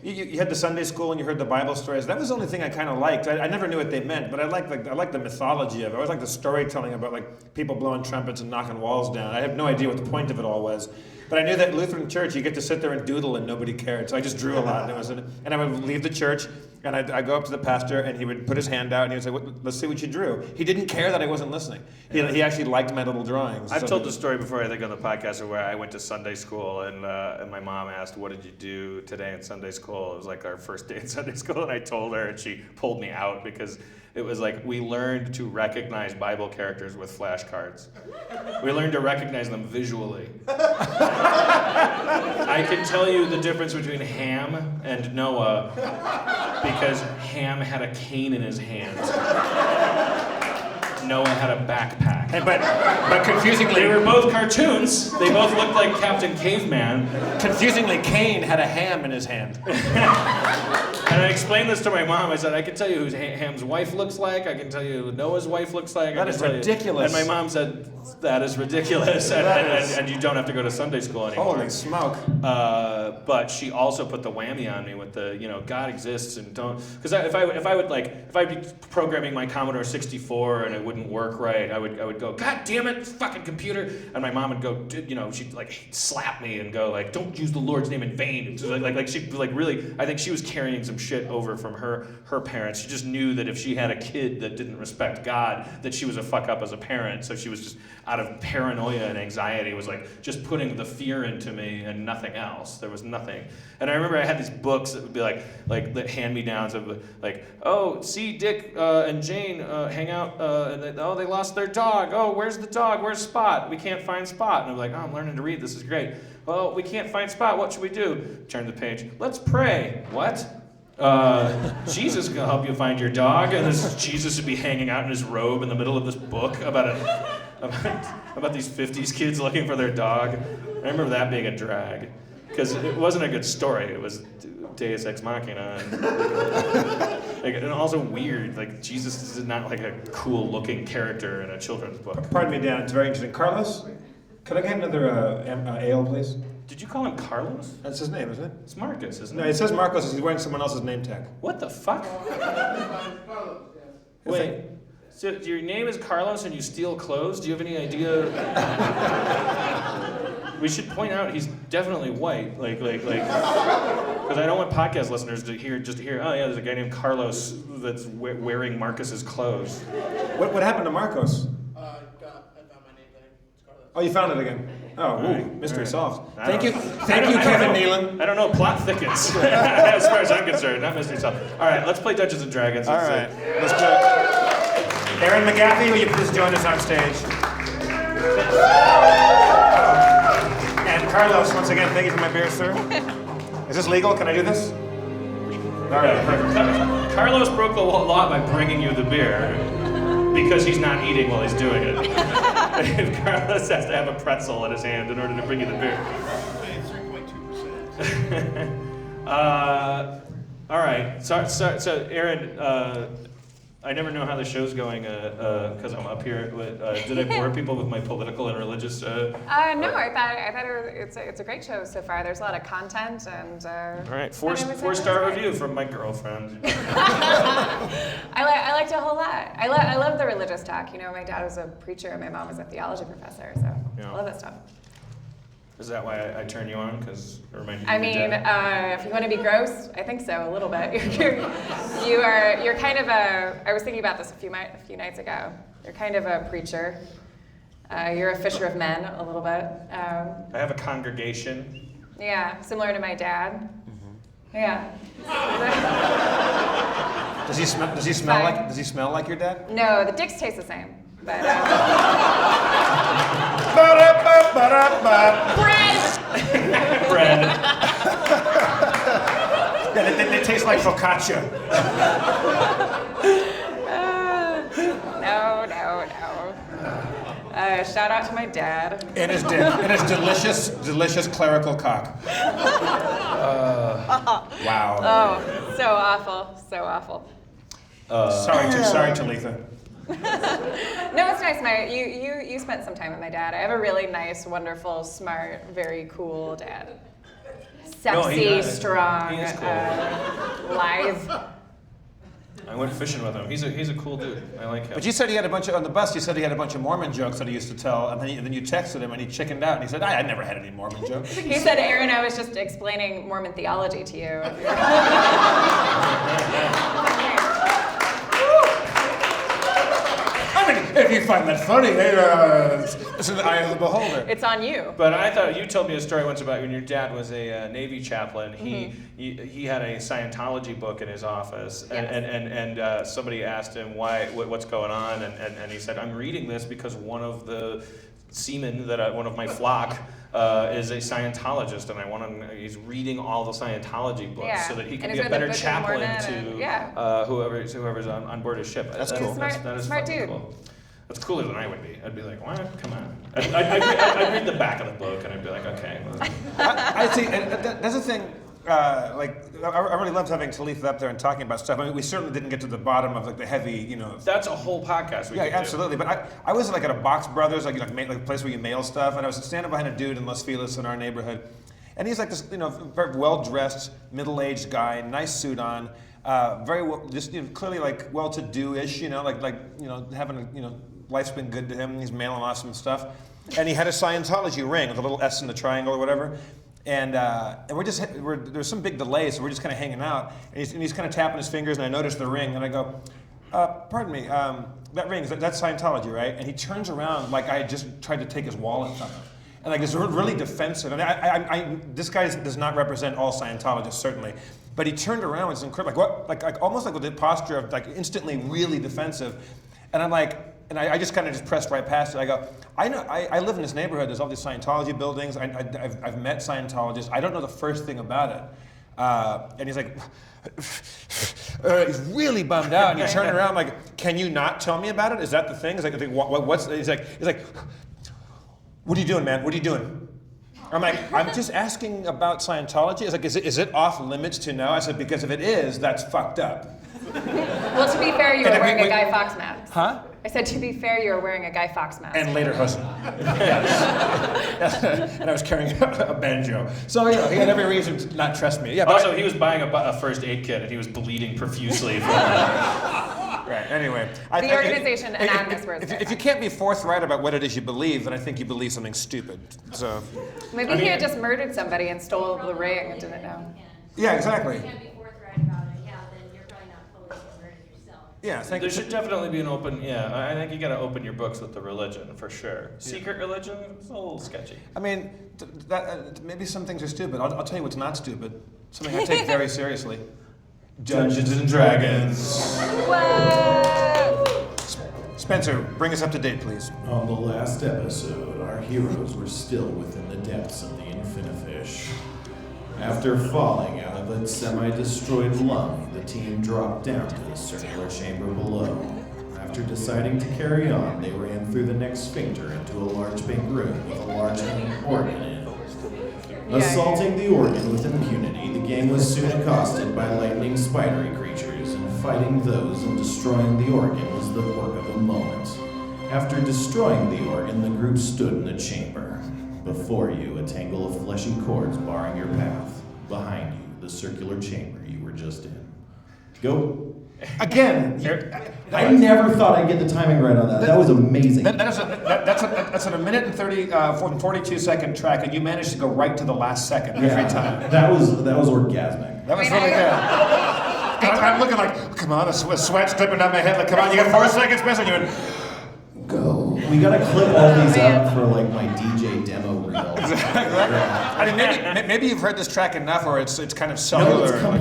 you had the Sunday school and you heard the Bible stories. That was the only thing I kind of liked. I never knew what they meant, but I liked the mythology of it. I always liked the storytelling about people blowing trumpets and knocking walls down. I have no idea what the point of it all was, but I knew that Lutheran church, you get to sit there and doodle and nobody cared. So I just drew a lot, and I would leave the church and I'd go up to the pastor and he would put his hand out and he would say, let's see what you drew. He didn't care that I wasn't listening. He actually liked my little drawings. I've told the story before, I think, on the podcast where I went to Sunday school and my mom asked, what did you do today in Sunday school? It was like our first day in Sunday school, and I told her and she pulled me out because it was like we learned to recognize Bible characters with flashcards. We learned to recognize them visually. I can tell you the difference between Ham and Noah because Ham had a cane in his hand. Noah had a backpack. But confusingly, they were both cartoons. They both looked like Captain Caveman. Confusingly, Cain had a ham in his hand. And I explained this to my mom. I said, I can tell you who Ham's wife looks like. I can tell you who Noah's wife looks like. That is ridiculous. And my mom said, that is ridiculous. And you don't have to go to Sunday school anymore. Holy smoke. But she also put the whammy on me with the, God exists and don't. Because if I'd be programming my Commodore 64 and it wouldn't work right, I would go, God damn it, fucking computer. And my mom would go, she'd slap me and go don't use the Lord's name in vain. So she'd really, I think she was carrying some shit over from her parents. She just knew that if she had a kid that didn't respect God, that she was a fuck up as a parent. So she was just out of paranoia and anxiety was just putting the fear into me and nothing else. There was nothing. And I remember I had these books that would be like the hand-me-downs of oh, see Dick and Jane hang out and they lost their dog. Oh, where's the dog? Where's Spot? We can't find Spot. And I'm like, oh, I'm learning to read. This is great. Well, we can't find Spot. What should we do? Turn the page. Let's pray. What? Jesus can help you find your dog. And Jesus would be hanging out in his robe in the middle of this book about these 50s kids looking for their dog. I remember that being a drag because it wasn't a good story. It was Deus Ex Machina, and also weird. Jesus is not a cool-looking character in a children's book. Pardon me, Dan. It's very interesting. Carlos, could I get another ale, please? Did you call him Carlos? That's his name, isn't it? It's Marcus, isn't it? No, it says Marcos. He's wearing someone else's name tag. What the fuck? Wait. So your name is Carlos and you steal clothes? Do you have any idea? We should point out he's definitely white, because I don't want podcast listeners to hear, oh yeah, there's a guy named Carlos that's wearing Marcus's clothes. What happened to Marcos? I found my name tag. It's Carlos. Oh, you found it again. Oh, Right. mystery solved. Thank Thank you, you, Kevin Nealon. I don't know, plot thickens, as far as I'm concerned, not mystery solved. All right, let's play Dungeons and Dragons. All right, let's do it. Aaron McGaffey, will you please join us on stage? And Carlos, once again, thank you for my beer, sir. Is this legal? Can I do this? All right, perfect. Carlos broke the law by bringing you the beer because he's not eating while he's doing it. Carlos has to have a pretzel in his hand in order to bring you the beer. It's 3.2%. All right. So Aaron, I never know how the show's going because I'm up here. Did I bore people with my political and religious? No, I thought it's a great show so far. There's a lot of content and. All right, four-star review from my girlfriend. I liked it a whole lot. I love the religious talk. You know, my dad was a preacher and my mom was a theology professor, so I love that stuff. Is that why I turn you on? Because it reminded you I of your mean, dad? if you want to be gross, I think so, a little bit. You're kind of a. I was thinking about this a few nights ago. You're kind of a preacher. You're a fisher of men, a little bit. I have a congregation. Yeah, similar to my dad. Yeah. Does he smell like your dad? No, the dicks taste the same. But Bread. Yeah, they taste like focaccia. No. Shout out to my dad. And his delicious clerical cock. Wow. Oh, so awful. Sorry, Talitha. No, it's nice. You spent some time with my dad. I have a really nice, wonderful, smart, very cool dad. Sexy, strong, he is cool. lithe. I went fishing with him. He's a cool dude. I like him. But you said he had a bunch of, on the bus, you said he had a bunch of Mormon jokes that he used to tell, and then you texted him and he chickened out and he said, I never had any Mormon jokes. He said, Aaron, I was just explaining Mormon theology to you. I mean, if you find that funny, it's in the eye of the beholder. It's on you. But I thought you told me a story once about when your dad was a Navy chaplain. He had a Scientology book in his office, and somebody asked him what's going on, and he said, I'm reading this because one of the seamen one of my flock is a Scientologist, and he's reading all the Scientology books so that he can be a better chaplain to whoever's on board his ship. That's cool. That is Smart dude. cool. That's cooler than I would be. I'd be like, what? Come on. I'd read the back of the book, and I'd be like, okay. Well. I think that's the thing. I really loved having Talitha up there and talking about stuff. I mean, we certainly didn't get to the bottom of the heavy, That's a whole podcast. We could do. Absolutely. But I was at a Box Brothers, like a place where you mail stuff, and I was standing behind a dude in Los Feliz in our neighborhood, and he's like this, very well-dressed, middle-aged guy, nice suit on, very well, just clearly well-to-do-ish, having life's been good to him. He's mailing off some stuff, and he had a Scientology ring with a little S in the triangle or whatever. And there's some big delays, so we're just kind of hanging out. And he's kind of tapping his fingers, and I notice the ring, and I go, pardon me, that ring, that's Scientology, right? And he turns around like I had just tried to take his wallet from him. And it's really defensive. And this guy does not represent all Scientologists, certainly. But he turned around and was incredible, almost with the posture of instantly really defensive. And I'm like, and I just kind of just pressed right past it. I go, I know, I live in this neighborhood. There's all these Scientology buildings. I've met Scientologists. I don't know the first thing about it. And he's like, he's really bummed out. And he turned around like, can you not tell me about it? Is that the thing? He's like, he's like, what are you doing, man? What are you doing? I'm like, I'm just asking about Scientology. He's like, is it off limits to know? I said, because if it is, that's fucked up. Well, to be fair, you were wearing a Guy Fawkes mask. Huh? I said, to be fair, you were wearing a Guy Fawkes mask. And later husband. Yes. And I was carrying a banjo. So, he had every reason to not trust me. Yeah, also, he was buying a first aid kit, and he was bleeding profusely from that. Right, anyway. The organization anonymous words. If you can't be forthright about what it is you believe, then I think you believe something stupid. So. Maybe he had just murdered somebody and stole the ring and didn't know. Yeah, exactly. If you can't be forthright about it, then you're probably not fully converted yourself. Yeah, there should definitely be an open, I think you got to open your books with the religion, for sure. Secret religion, it's a little sketchy. I mean, maybe some things are stupid. I'll tell you what's not stupid. Something I take very seriously. Dungeons and Dragons. Whoa! Spencer, bring us up to date, please. On the last episode, our heroes were still within the depths of the Infinifish. After falling out of its semi-destroyed lung, the team dropped down to the circular chamber below. After After deciding to carry on, they ran through the next sphincter into a large big room with a large hanging organ in it. Assaulting the organ with impunity, the gang was soon accosted by lightning spidery creatures, and fighting those and destroying the organ was the work of a moment. After destroying the organ, the group stood in a chamber. Before you, a tangle of fleshy cords barring your path. Behind you, the circular chamber you were just in. Go. Again, I never thought I'd get the timing right on that. That was amazing. That's a minute and 42-second track, and you managed to go right to the last second every time. That was orgasmic. That was really good. I'm looking like, come on, a sweat's dripping down my head. Like, come on, you got 4 seconds missing. You went, go. We gotta clip all these out for like my DJ demo reel. Exactly. I mean, maybe you've heard this track enough, or it's kind of cellular. No,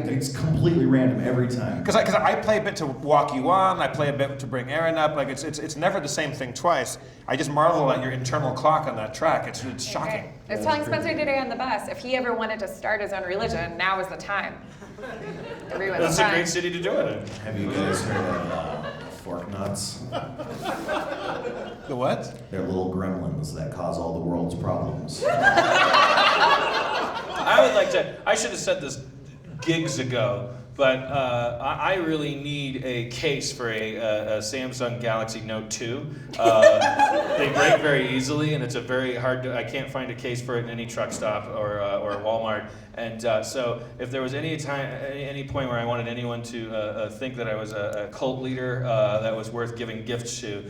it's completely random every time. Because I play a bit to walk you on, I play a bit to bring Aaron up. Like it's never the same thing twice. I just marvel at your internal clock on that track. It's shocking. I was telling Spencer today on the bus, if he ever wanted to start his own religion, now is the time. That's a great city to do it in. Have you guys heard of fork nuts? The what? They're little gremlins that cause all the world's problems. I should have said this gigs ago, but I really need a case for a Samsung Galaxy Note 2. They break very easily, and it's a very hard I can't find a case for it in any truck stop or Walmart. And so if there was any point where I wanted anyone to think that I was a cult leader that was worth giving gifts to,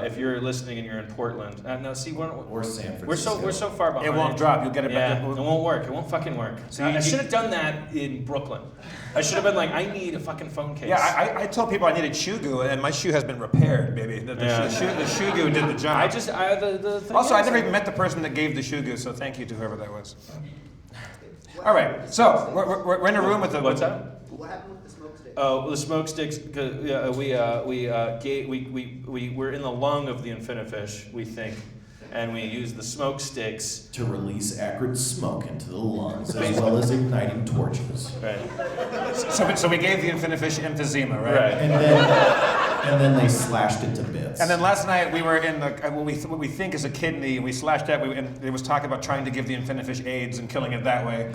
if you're listening and you're in Portland, or San Francisco, we're so far behind. It won't drop. You'll get it back. It won't work. It won't fucking work. So I should have done that in Brooklyn. I should have been like, I need a fucking phone case. Yeah, I told people I needed shoe goo, and my shoe has been repaired, baby. The shoe goo did the job. Also, I never even met the person that gave the shoe goo, so thank you to whoever that was. All right, so we're in a room with the. What's that? What happened with the smoke sticks? Oh, the smoke sticks. We're in the lung of the infinifish, we think, and we use the smoke sticks to release acrid smoke into the lungs, as well as igniting torches. Right. So we gave the infinifish emphysema, right? Right. And then they slashed it to bits. And then last night we were in what we think is a kidney. We slashed that. And it was talk about trying to give the infinifish AIDS and killing it that way,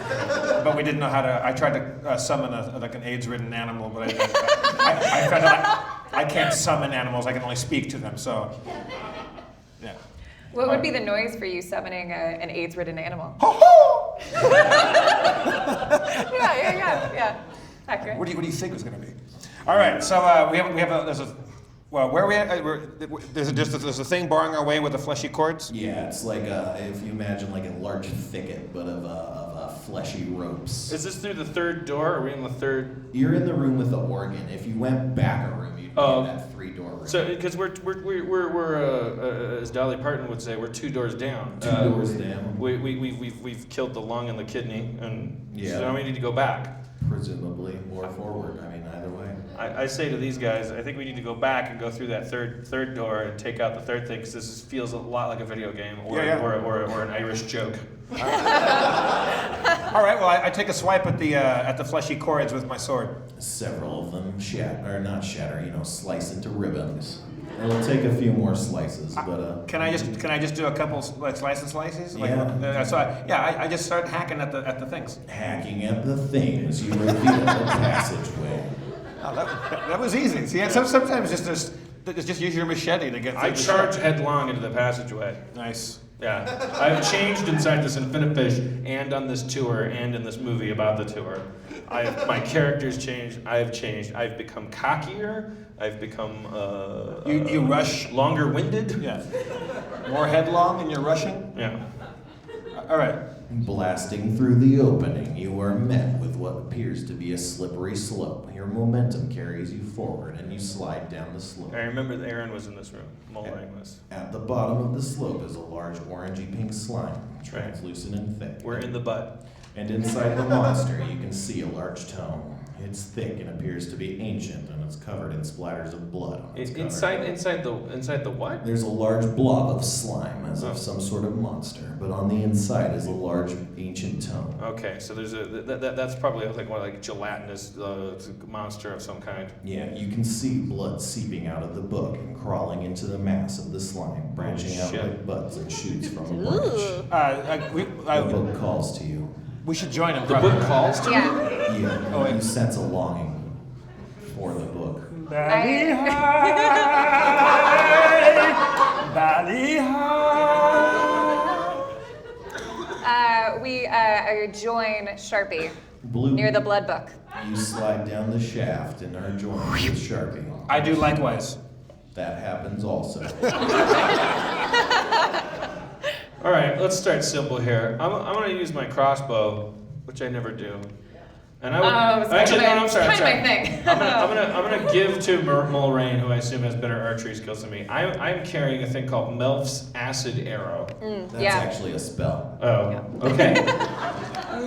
but we didn't know how to. I tried to summon an AIDS-ridden animal, but I found out I can't summon animals. I can only speak to them. So, yeah. What would be the noise for you summoning an AIDS-ridden animal? Yeah. Accurate. What do you think it was going to be? All right, so where are we at? There's a thing barring our way with the fleshy cords? Yeah, it's like if you imagine like a large thicket, but of fleshy ropes. Is this through the third door? Are we in the third? You're in the room with the organ. If you went back a room, you'd be in that 3-door room. So, because we're as Dolly Parton would say, we're 2 doors down. 2 doors down. We've killed the lung and the kidney, and yeah. So now we need to go back. Presumably, or forward. I mean, either way. I say to these guys, I think we need to go back and go through that third door and take out the third thing, because this feels a lot like a video game or an Irish joke. All right. Well, I take a swipe at the fleshy cords with my sword. Several of them slice into ribbons. It'll take a few more slices, but Can I just do a couple slices? Yeah. I just start hacking at the things. Hacking at the things, you reveal the passageway. Oh, that was easy. See, sometimes just use your machete to get. I charge headlong into the passageway. Nice. Yeah, I've changed inside this Infinifish and on this tour and in this movie about the tour. My character's changed. I've changed. I've become cockier. I've become you rush longer-winded. Yeah. More headlong in your rushing. Yeah. All right. Blasting through the opening, you are met with what appears to be a slippery slope. Your momentum carries you forward, and you slide down the slope. I remember that Aaron was in this room, mulling this. At the bottom of the slope is a large orangey-pink slime, translucent and thick. We're in the butt. And inside the monster, you can see a large tome. It's thick and appears to be ancient, and its is covered in splatters of blood on its cover. Inside the what? There's a large blob of slime, as of some sort of monster, but on the inside is a large ancient tome. Okay, so there's that's probably like one like gelatinous monster of some kind. Yeah, you can see blood seeping out of the book and crawling into the mass of the slime, branching out like buds and shoots from a branch. The book calls to you. We should join him. The book calls to you? Yeah, you sense a longing for the book. Bally high, bally high. We join Sharpie Blue, near the blood book. you slide down the shaft and are joined with Sharpie. I do likewise. That happens also. All right, let's start simple here. I'm going to use my crossbow, which I never do. And I would actually no, I'm sorry. Kind of my thing. I'm gonna give to Mulrain, who I assume has better archery skills than me. I'm carrying a thing called Melf's acid arrow. That's actually a spell. Oh, okay.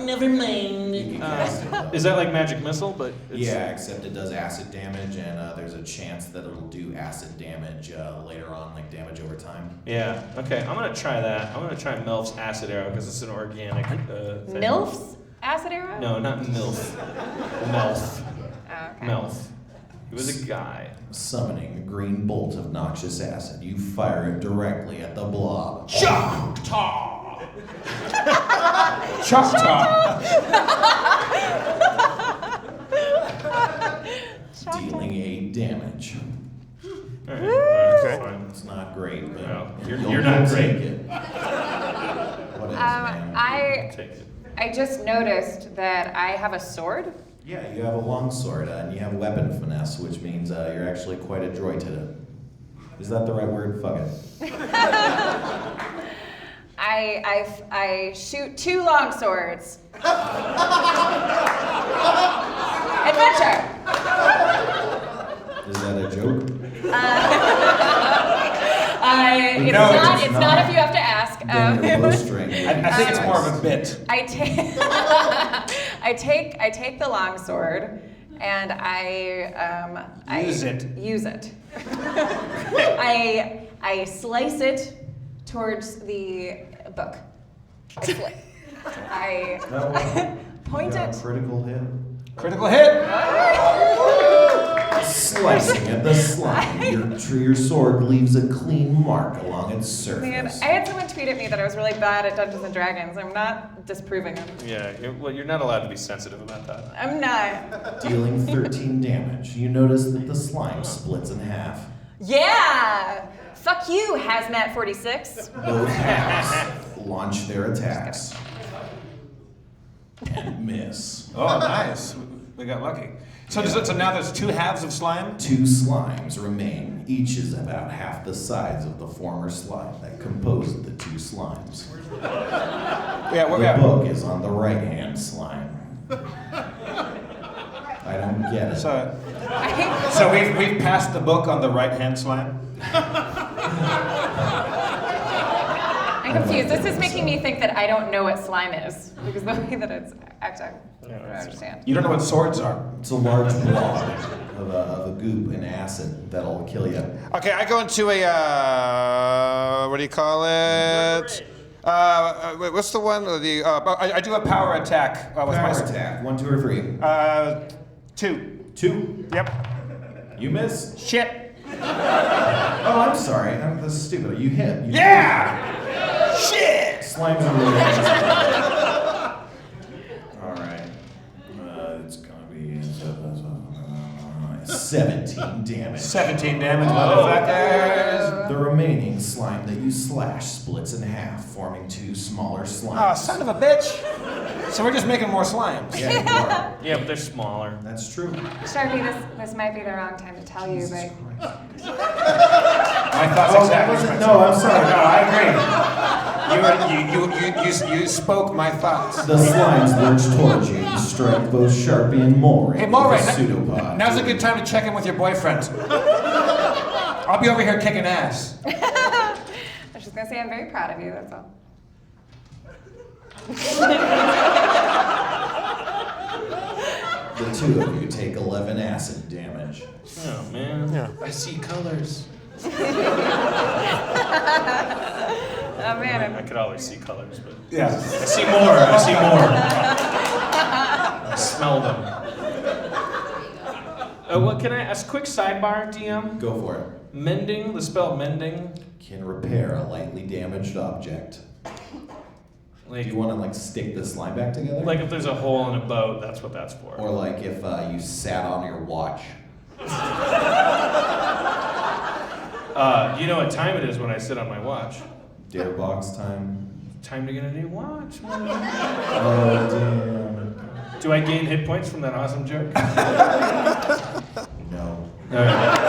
Never mind. You can cast it, though. Is that like magic missile? But it's, Yeah, except it does acid damage, and there's a chance that it'll do acid damage later on, like damage over time. Yeah. Okay. I'm gonna try that. I'm gonna try Melf's acid arrow because it's an organic thing. MILF's acid arrow? No, not MILF. Melf. Oh, okay. Melf. He was a guy. Summoning a green bolt of noxious acid, you fire it directly at the blob. Choctaw! Choctaw! Dealing 8 damage. All right. Okay. Fine. It's not great, but No, you'll you're not take great. it. What is, man? Take it. I just noticed that I have a sword. Yeah, you have a long sword, and you have weapon finesse, which means you're actually quite adroit at it. Is that the right word? Fuck it. I shoot 2 long swords. Adventure. Is that a joke? It's not if you have to ask. Then your bowstring. I think it's more of a bit. I take the long sword and I Use it. Use it. I slice it towards the book. I point You got it. a critical hit. Critical hit! Slicing at the slime, your sword leaves a clean mark along its surface. Man, I had someone tweet at me that I was really bad at Dungeons and Dragons. I'm not disproving it. Yeah. You're not allowed to be sensitive about that. I'm not. Dealing 13 damage, you notice that the slime splits in half. Yeah! Fuck you, Hazmat 46. Both halves launch their attacks and miss. Oh, nice. We got lucky. So now there's 2 halves of slime? 2 slimes remain. Each is about half the size of the former slime that composed the 2 slimes. The book is on the right-hand slime. I don't get it. So we've passed the book on the right-hand slime? I'm confused. This is making me think that I don't know what slime is. Because the way that it's acting, I don't understand. You don't know what swords are? It's a large blob of a goop and acid that'll kill you. Okay, I go into a, what do you call it? What's the one? I do a power attack. With Power my attack. 1, 2, or 3. 2. 2. Yep. You miss. Shit. Oh, I'm sorry. This is stupid. You hit. Yeah! Shit! Slimes are really All right. It's going to be 17 damage. 17 damage, motherfuckers. The remaining slime that you slash splits in half, forming 2 smaller slimes. Oh, son of a bitch. So we're just making more slimes. Yeah, you are. Yeah, but they're smaller. That's true. Sharpie, this might be the wrong time to tell you, but My thoughts exactly. No, I'm sorry. No, I agree. You spoke my thoughts. The slimes lurch towards you. You strike both Sharpie and Mulrain. Hey, Mulrain, with a pseudopod. now's a good time to check in with your boyfriend. I'll be over here kicking ass. I was just gonna say I'm very proud of you, that's all. The two of you take 11 acid damage. Oh man. Yeah. I see colors. Oh man, I could always see colors, but Yeah. I see more. I see more. I smell them. What can I ask? Quick sidebar, DM. Go for it. Mending. The spell mending. Can repair a lightly damaged object. Like, Do you want to like stick the slime back together? like if there's a hole in a boat, that's what that's for. Or like if you sat on your watch. You know what time it is when I sit on my watch? Dare box time. Time to get a new watch. Man. Oh damn. Do I gain hit points from that awesome joke? No. All right.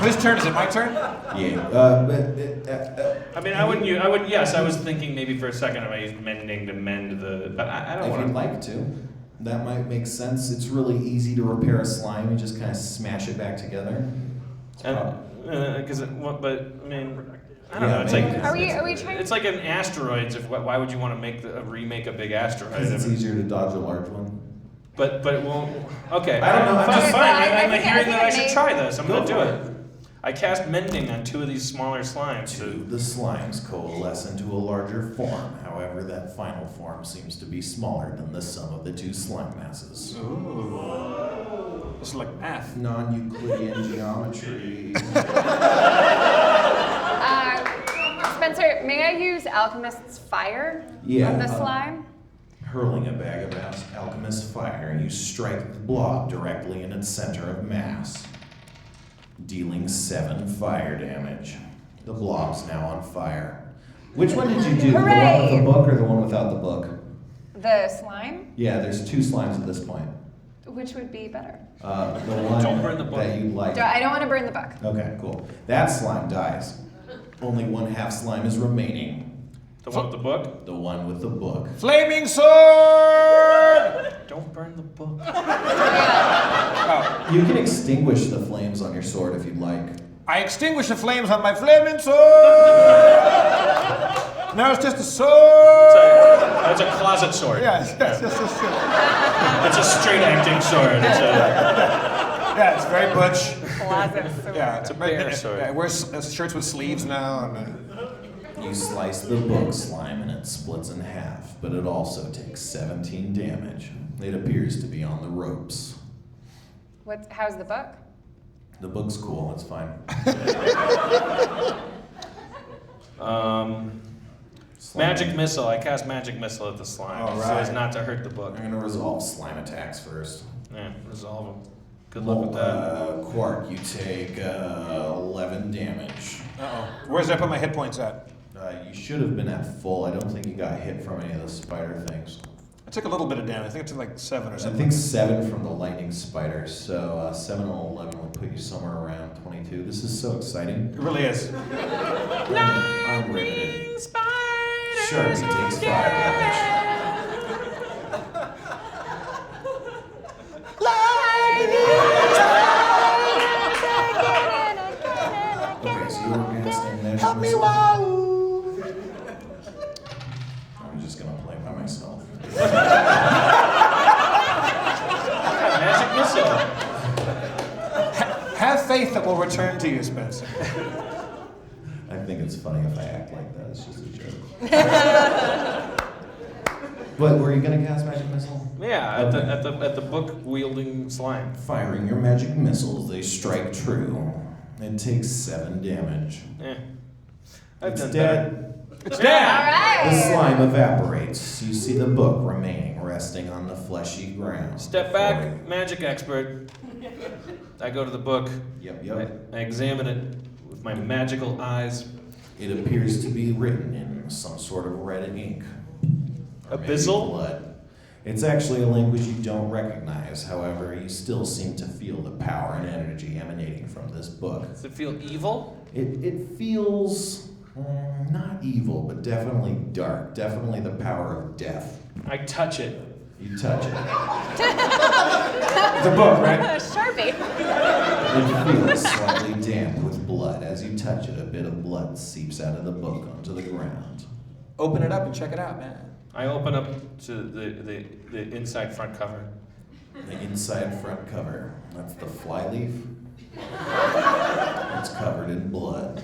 Whose turn is it? My turn? Yeah. I mean, I wouldn't. Yes, I was thinking maybe for a second if I used mending to mend the. But I don't If want you'd to. like to, that might make sense. It's really easy to repair a slime. You just kind of smash it back together. Because but I mean, I don't Yeah, know. It's maybe. like are we trying? it's like an asteroids. Why would you want to remake a big asteroid? Because it's easier to dodge a large one. But it won't. Okay. I don't know, I'm Fine. just- fine. I I'm think- hearing I that I think should it try this. I'm Go gonna do for it. I cast mending on 2 of these smaller slimes. The slimes coalesce into a larger form. However, that final form seems to be smaller than the sum of the 2 slime masses. Ooh. This is like math. Non-Euclidean geometry. Spencer, may I use Alchemist's Fire Yeah, on the slime? Hurling a bag of alchemist's fire, you strike the blob directly in its center of mass, dealing 7 fire damage. The blob's now on fire. Which one did you do? Hooray! The one with the book or the one without the book? The slime? Yeah, there's 2 slimes at this point. Which would be better? The one Don't burn the book. that you like. I don't want to burn the book. Okay, cool. That slime dies. Only 1/2 slime is remaining. The one with the book. The one with the book. Flaming sword! Don't burn the book. Oh, You can extinguish the flames on your sword if you'd like. I extinguish the flames on my flaming sword! Now it's just a sword! It's a closet sword. Yes, yes, yes, yes, yes. It's a straight acting sword. Yeah, it's very butch. Closet sword. Yeah, It's a bear sword. Yeah, it wears shirts with sleeves now. And, You slice the book slime and it splits in half, but it also takes 17 damage. It appears to be on the ropes. How's the book? The book's cool, it's fine. Magic missile. I cast magic missile at the slime All so as right. not to hurt the book. I'm gonna resolve slime attacks first. Yeah, resolve them. Good luck with that. Quark, you take 11 damage. uh-oh. Where's I put my hit points at? You should have been at full. I don't think you got hit from any of the spider things. I took a little bit of damage. I think I took like 7 or I something. think 7 from the lightning spider, so 7 and 11 would put you somewhere around 22. This is so exciting. It really is. I'm riveted. Sure, he takes 5 damage. Okay, so you were gonna stand there. Help me, I'm just gonna play by myself. Magic missile. Have faith that will return to you, Spencer. I think it's funny if I act like that. It's just a joke. But were you gonna cast magic missile? Yeah, at the book wielding slime. Firing your magic missiles, they strike true. It takes 7 damage. Yeah. I've It's done dead. It's All dead. right. The slime evaporates. You see the book remaining, resting on the fleshy ground. Step back, magic expert. I go to the book. Yep. I examine it with my magical eyes. It appears to be written in some sort of red ink. Or maybe Abyssal? blood. It's actually a language you don't recognize. However, you still seem to feel the power and energy emanating from this book. Does it feel evil? It feels not evil, but definitely dark. Definitely the power of death. I touch it. You touch it. The book, right? Sharpie. It feels slightly damp with blood. As you touch it, a bit of blood seeps out of the book onto the ground. Open it up and check it out, man. I open up to the inside front cover. The inside front cover. That's the flyleaf. It's covered in blood.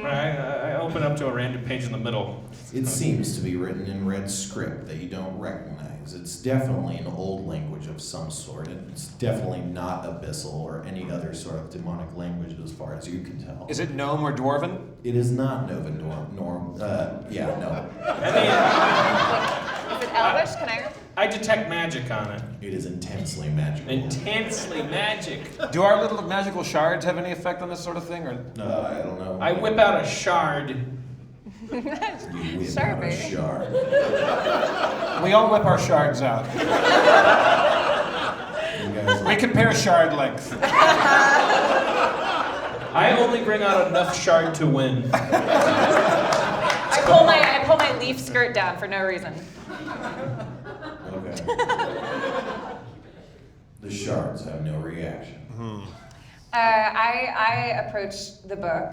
I open up to a random page in the middle. It seems to be written in red script that you don't recognize. It's definitely an old language of some sort. It's definitely not Abyssal or any other sort of demonic language as far as you can tell. Is it Gnome or Dwarven? It is not no. Is it Elvish? Can I? I detect magic on it. It is intensely magical. Intensely magic. Do our little magical shards have any effect on this sort of thing? Or I don't know. I whip out a shard. You whip Sure, out a baby. shard. we all whip our shards out. You guys We compare shard length. I only bring out enough shard to win. I pull my leaf skirt down for no reason. Okay. The shards have no reaction. I approach the book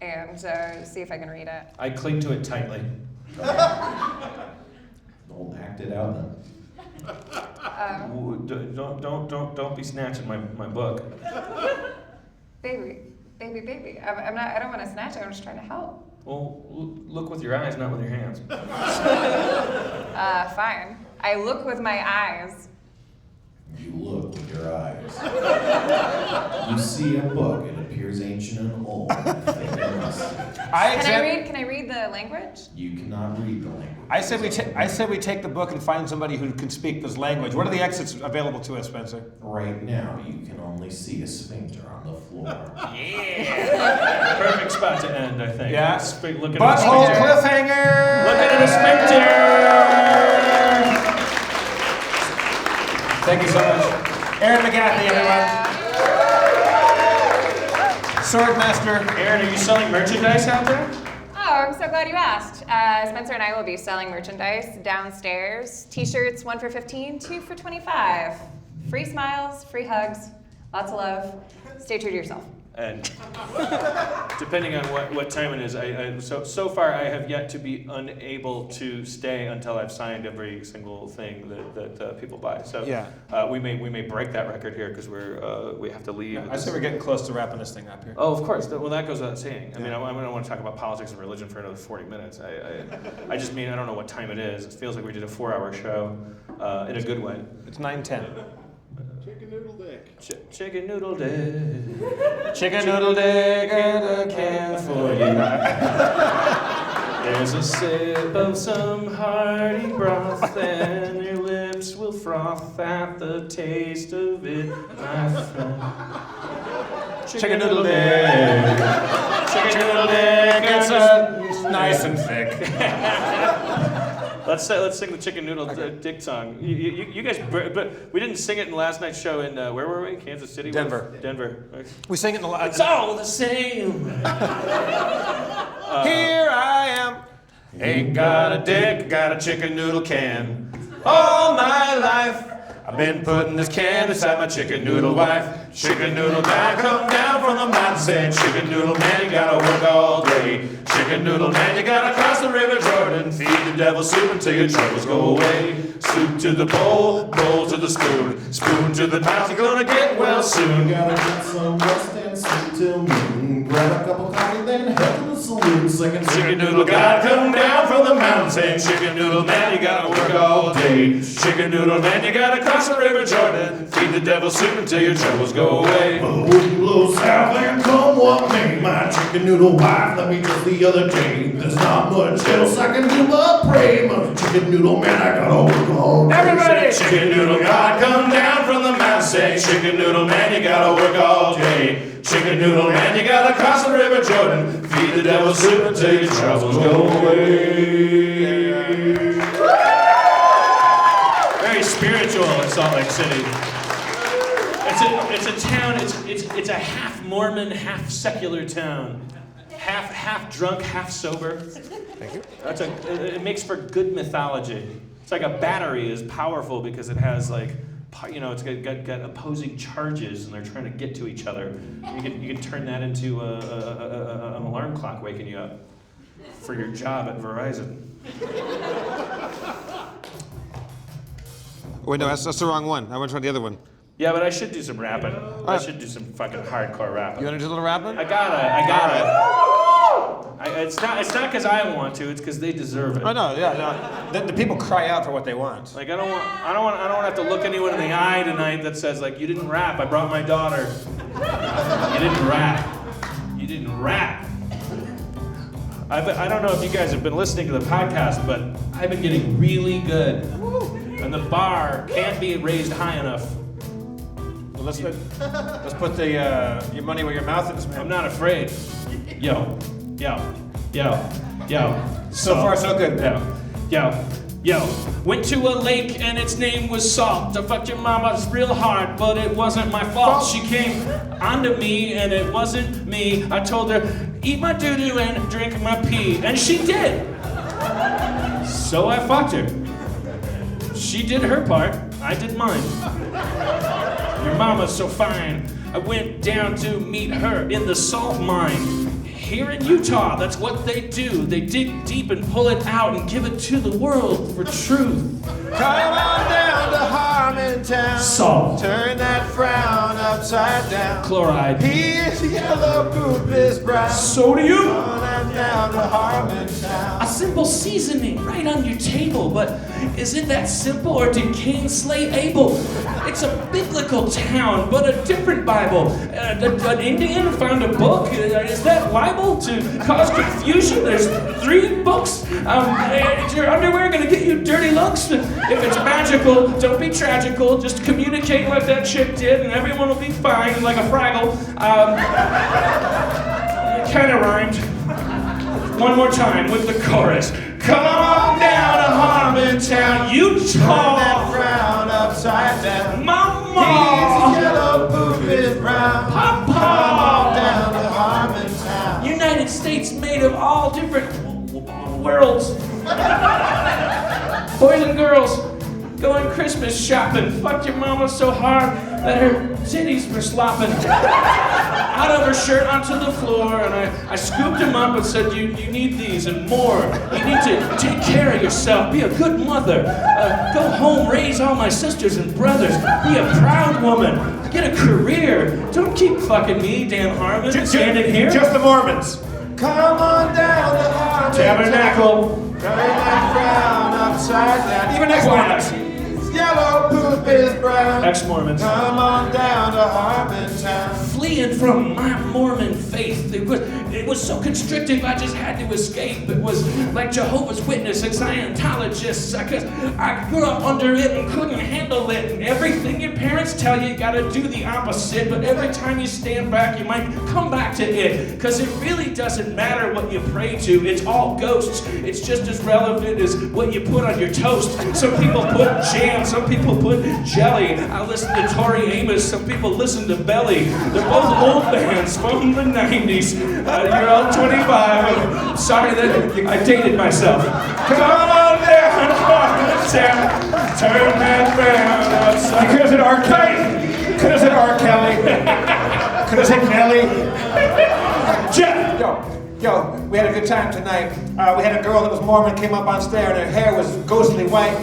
and see if I can read it. I cling to it tightly. Don't act it out then. Ooh, don't be snatching my book. Baby. I don't want to snatch it. I'm just trying to help. Well, look with your eyes, not with your hands. Fine. I look with my eyes. You look with your eyes. You see a book. It appears ancient and old. Thick and musty. Can I read the language? You cannot read the language. I say we take the book and find somebody who can speak this language. What are the exits available to us, Spencer? Right now, you can only see a sphincter on the floor. Yeah. Perfect spot to end, I think. Yeah. Look at Butthole a cliffhanger! Look at a sphincter! Thank you so much. Aaron McGaffney, everyone. Swordmaster. Aaron, are you selling merchandise out there? Oh, I'm so glad you asked. Spencer and I will be selling merchandise downstairs. T-shirts, 1 for 15, 2 for 25. Free smiles, free hugs, lots of love. Stay true to yourself. And depending on what time it is, so far I have yet to be unable to stay until I've signed every single thing that people buy. So Yeah. we may break that record here because we have to leave. I say we're getting close to wrapping this thing up here. Oh, of course. Well, that goes without saying. I mean, I don't want to talk about politics and religion for another 40 minutes. I just mean I don't know what time it is. It feels like we did a 4-hour show in a good way. It's 9:10. Chicken noodle dick. Chicken noodle dick. Chicken noodle dick and a can for you. There's a sip of some hearty broth, and your lips will froth at the taste of it, my friend. Chicken noodle dick. Chicken noodle dick. It's nice and thick. Let's sing the chicken noodle dick song. You guys, but we didn't sing it in last night's show in where were we? Kansas City. Denver. Denver. We sing it in the It's all the same. Here I am. Ain't got a dick, got a chicken noodle can. All my life, I've been putting this can inside my chicken noodle wife. Chicken noodle man, come down from the mountain, saying, chicken noodle man, you gotta work all day. Chicken noodle man, you gotta cross the river Jordan. Feed the devil soup until your troubles go away. Soup to the bowl, bowl to the spoon, spoon to the mouth, you're gonna get well soon. Gotta get some rest and sleep till noon. Grab a cup of coffee, then head to the saloon. Singing Chicken noodle gotta come down from the mountain, saying, chicken noodle man, you gotta work all day. Chicken noodle man, you gotta cross the river Jordan. Feed the devil soup until your troubles go away. The wind blows south and come what may. My chicken noodle wife let me just the other day. There's not much else I can do but pray. My chicken noodle man, I gotta work all day. Everybody! Chicken noodle gotta come down from the mountain, say, chicken noodle man, you gotta work all day. Chicken noodle man, you gotta cross the river Jordan. Feed the devil soup until your troubles go away. Very spiritual in Salt Lake City. It's a town. It's a half Mormon, half secular town. Half drunk, half sober. Thank you. It makes for good mythology. It's like a battery is powerful because it has it's got opposing charges and they're trying to get to each other. You can turn that into an alarm clock waking you up. for your job at Verizon. Wait, no, that's the wrong one. I want to try the other one. Yeah, but I should do some rapping. I should do some fucking hardcore rapping. You want to do a little rapping? I gotta. It's not because I want to. It's because they deserve it. Oh no, yeah, no. The people cry out for what they want. Like I don't want to have to look anyone in the eye tonight that says like, you didn't rap. I brought my daughter. You didn't rap. You didn't rap. I don't know if you guys have been listening to the podcast, but I've been getting really good, and the bar can't be raised high enough. Well, let's put the your money where your mouth is, man. I'm not afraid. Yo. So far, so good. Yo. Went to a lake and its name was Salt. I fucked your mama real hard, but it wasn't my fault. She came onto me and it wasn't me. I told her, eat my doo-doo and drink my pee. And she did. So I fucked her. She did her part, I did mine. Your mama's so fine. I went down to meet her in the salt mine. Here in Utah, that's what they do. They dig deep and pull it out and give it to the world for truth. Come on down to Harmontown. Salt. Turn that frown upside down. Chloride. He is yellow, poop is brown. So do you. Come on down to Harmontown. A simple seasoning right on your table, but is it that simple or did Cain slay Abel? It's a biblical town, but a different Bible. An Indian found a book. Is that Bible to cause confusion? There's 3 books. Is your underwear gonna get you dirty looks? If it's magical, don't be tragical. Just communicate like that chick did, and everyone will be fine, like a Fraggle. Kind of rhymed. One more time with the chorus. Come on down to Harmontown, Utah. Turn that frown upside down. Mama. He's yellow, poop is brown. Papa. Come on down to Harmontown. United States made of all different worlds. Boys and girls going Christmas shopping. Fucked your mama so hard that her titties were slopping out of her shirt onto the floor, and I scooped him up and said, you need these and more. You need to take care of yourself. Be a good mother. Go home, raise all my sisters and brothers. Be a proud woman. Get a career. Don't keep fucking me, Dan Harmon, standing here. Just the Mormons. Come on down to Harmontown. Tabernacle. Turn that frown upside down. Even Mormons. Yellow, poop is brown. Ex-Mormons. Come on down to Harmontown. Fleeing from my Mormon faith. It was so constrictive, I just had to escape. It was like Jehovah's Witness and Scientologists. I grew up under it and couldn't handle it. And everything your parents tell you, you gotta do the opposite. But every time you stand back, you might come back to it. Because it really doesn't matter what you pray to. It's all ghosts. It's just as relevant as what you put on your toast. Some people put jam, some people put jelly. I listen to Tori Amos, some people listen to Belly. They're both old bands from the 90s. You're all 25. I'm sorry that I dated myself. Come on down, Harmontown. Turn that round upside. Could have said R. Kelly. Could have said R. Kelly. Could have said Nelly. Jeff, yo, we had a good time tonight. We had a girl that was Mormon came up on stage and her hair was ghostly white.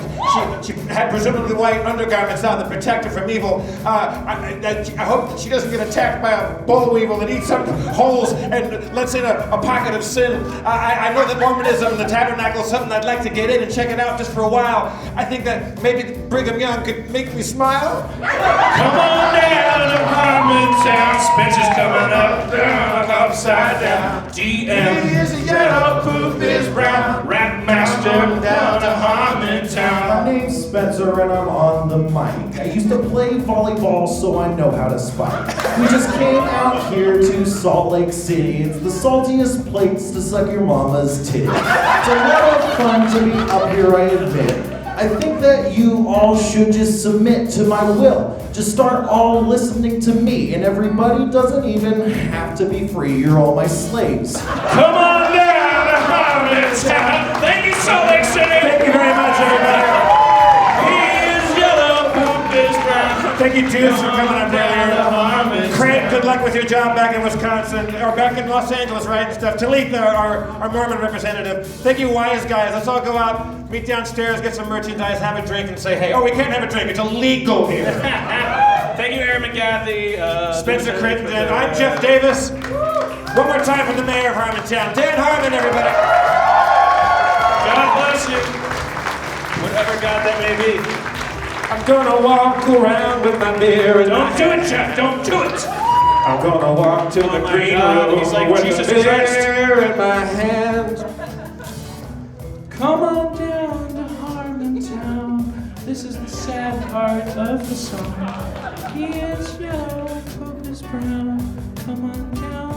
She had presumably white undergarments on that protect her from evil. I hope that she doesn't get attacked by a boll weevil that eats up holes and lets in a pocket of sin. I know that Mormonism, the tabernacle, is something I'd like to get in and check it out just for a while. I think that maybe Brigham Young could make me smile. Come on down to Harmontown. Spencer's coming up, down, upside down. DM. Here's a yellow, poop is brown. Rap master down to Harmontown. My name's Spencer and I'm on the mic. I used to play volleyball, so I know how to spike. We just came out here to Salt Lake City. It's the saltiest place to suck your mama's titty. It's a lot of fun to be up here, I admit. I think that you all should just submit to my will. Just start all listening to me, and everybody doesn't even have to be free. You're all my slaves. Come on down to Harmontown. Thank you, Salt Lake City. Thank you very much, everybody. He is yellow, poop is brown. Thank you, Juice, for coming up down here. Harmontown. Craig, good luck with your job back in Wisconsin, or back in Los Angeles, right, and stuff. Talitha, our Mormon representative. Thank you, wise guys. Let's all go out, meet downstairs, get some merchandise, have a drink, and say, hey, oh, we can't have a drink. It's illegal here. Thank you, Aaron McGathy. Spencer Crittenden. I'm Jeff Davis. One more time for the mayor of Harmontown. Dan Harmon, everybody. God bless you. Whatever God that may be. I'm gonna walk around with my beer in my hand. Don't do it, Jeff. Don't do it. I'm gonna walk to the my green God, room he's like with Jesus a Christ. beer in my hand. Come on down to Harmontown. This is the sad part of the song. He is yellow, Pope is brown. Come on down.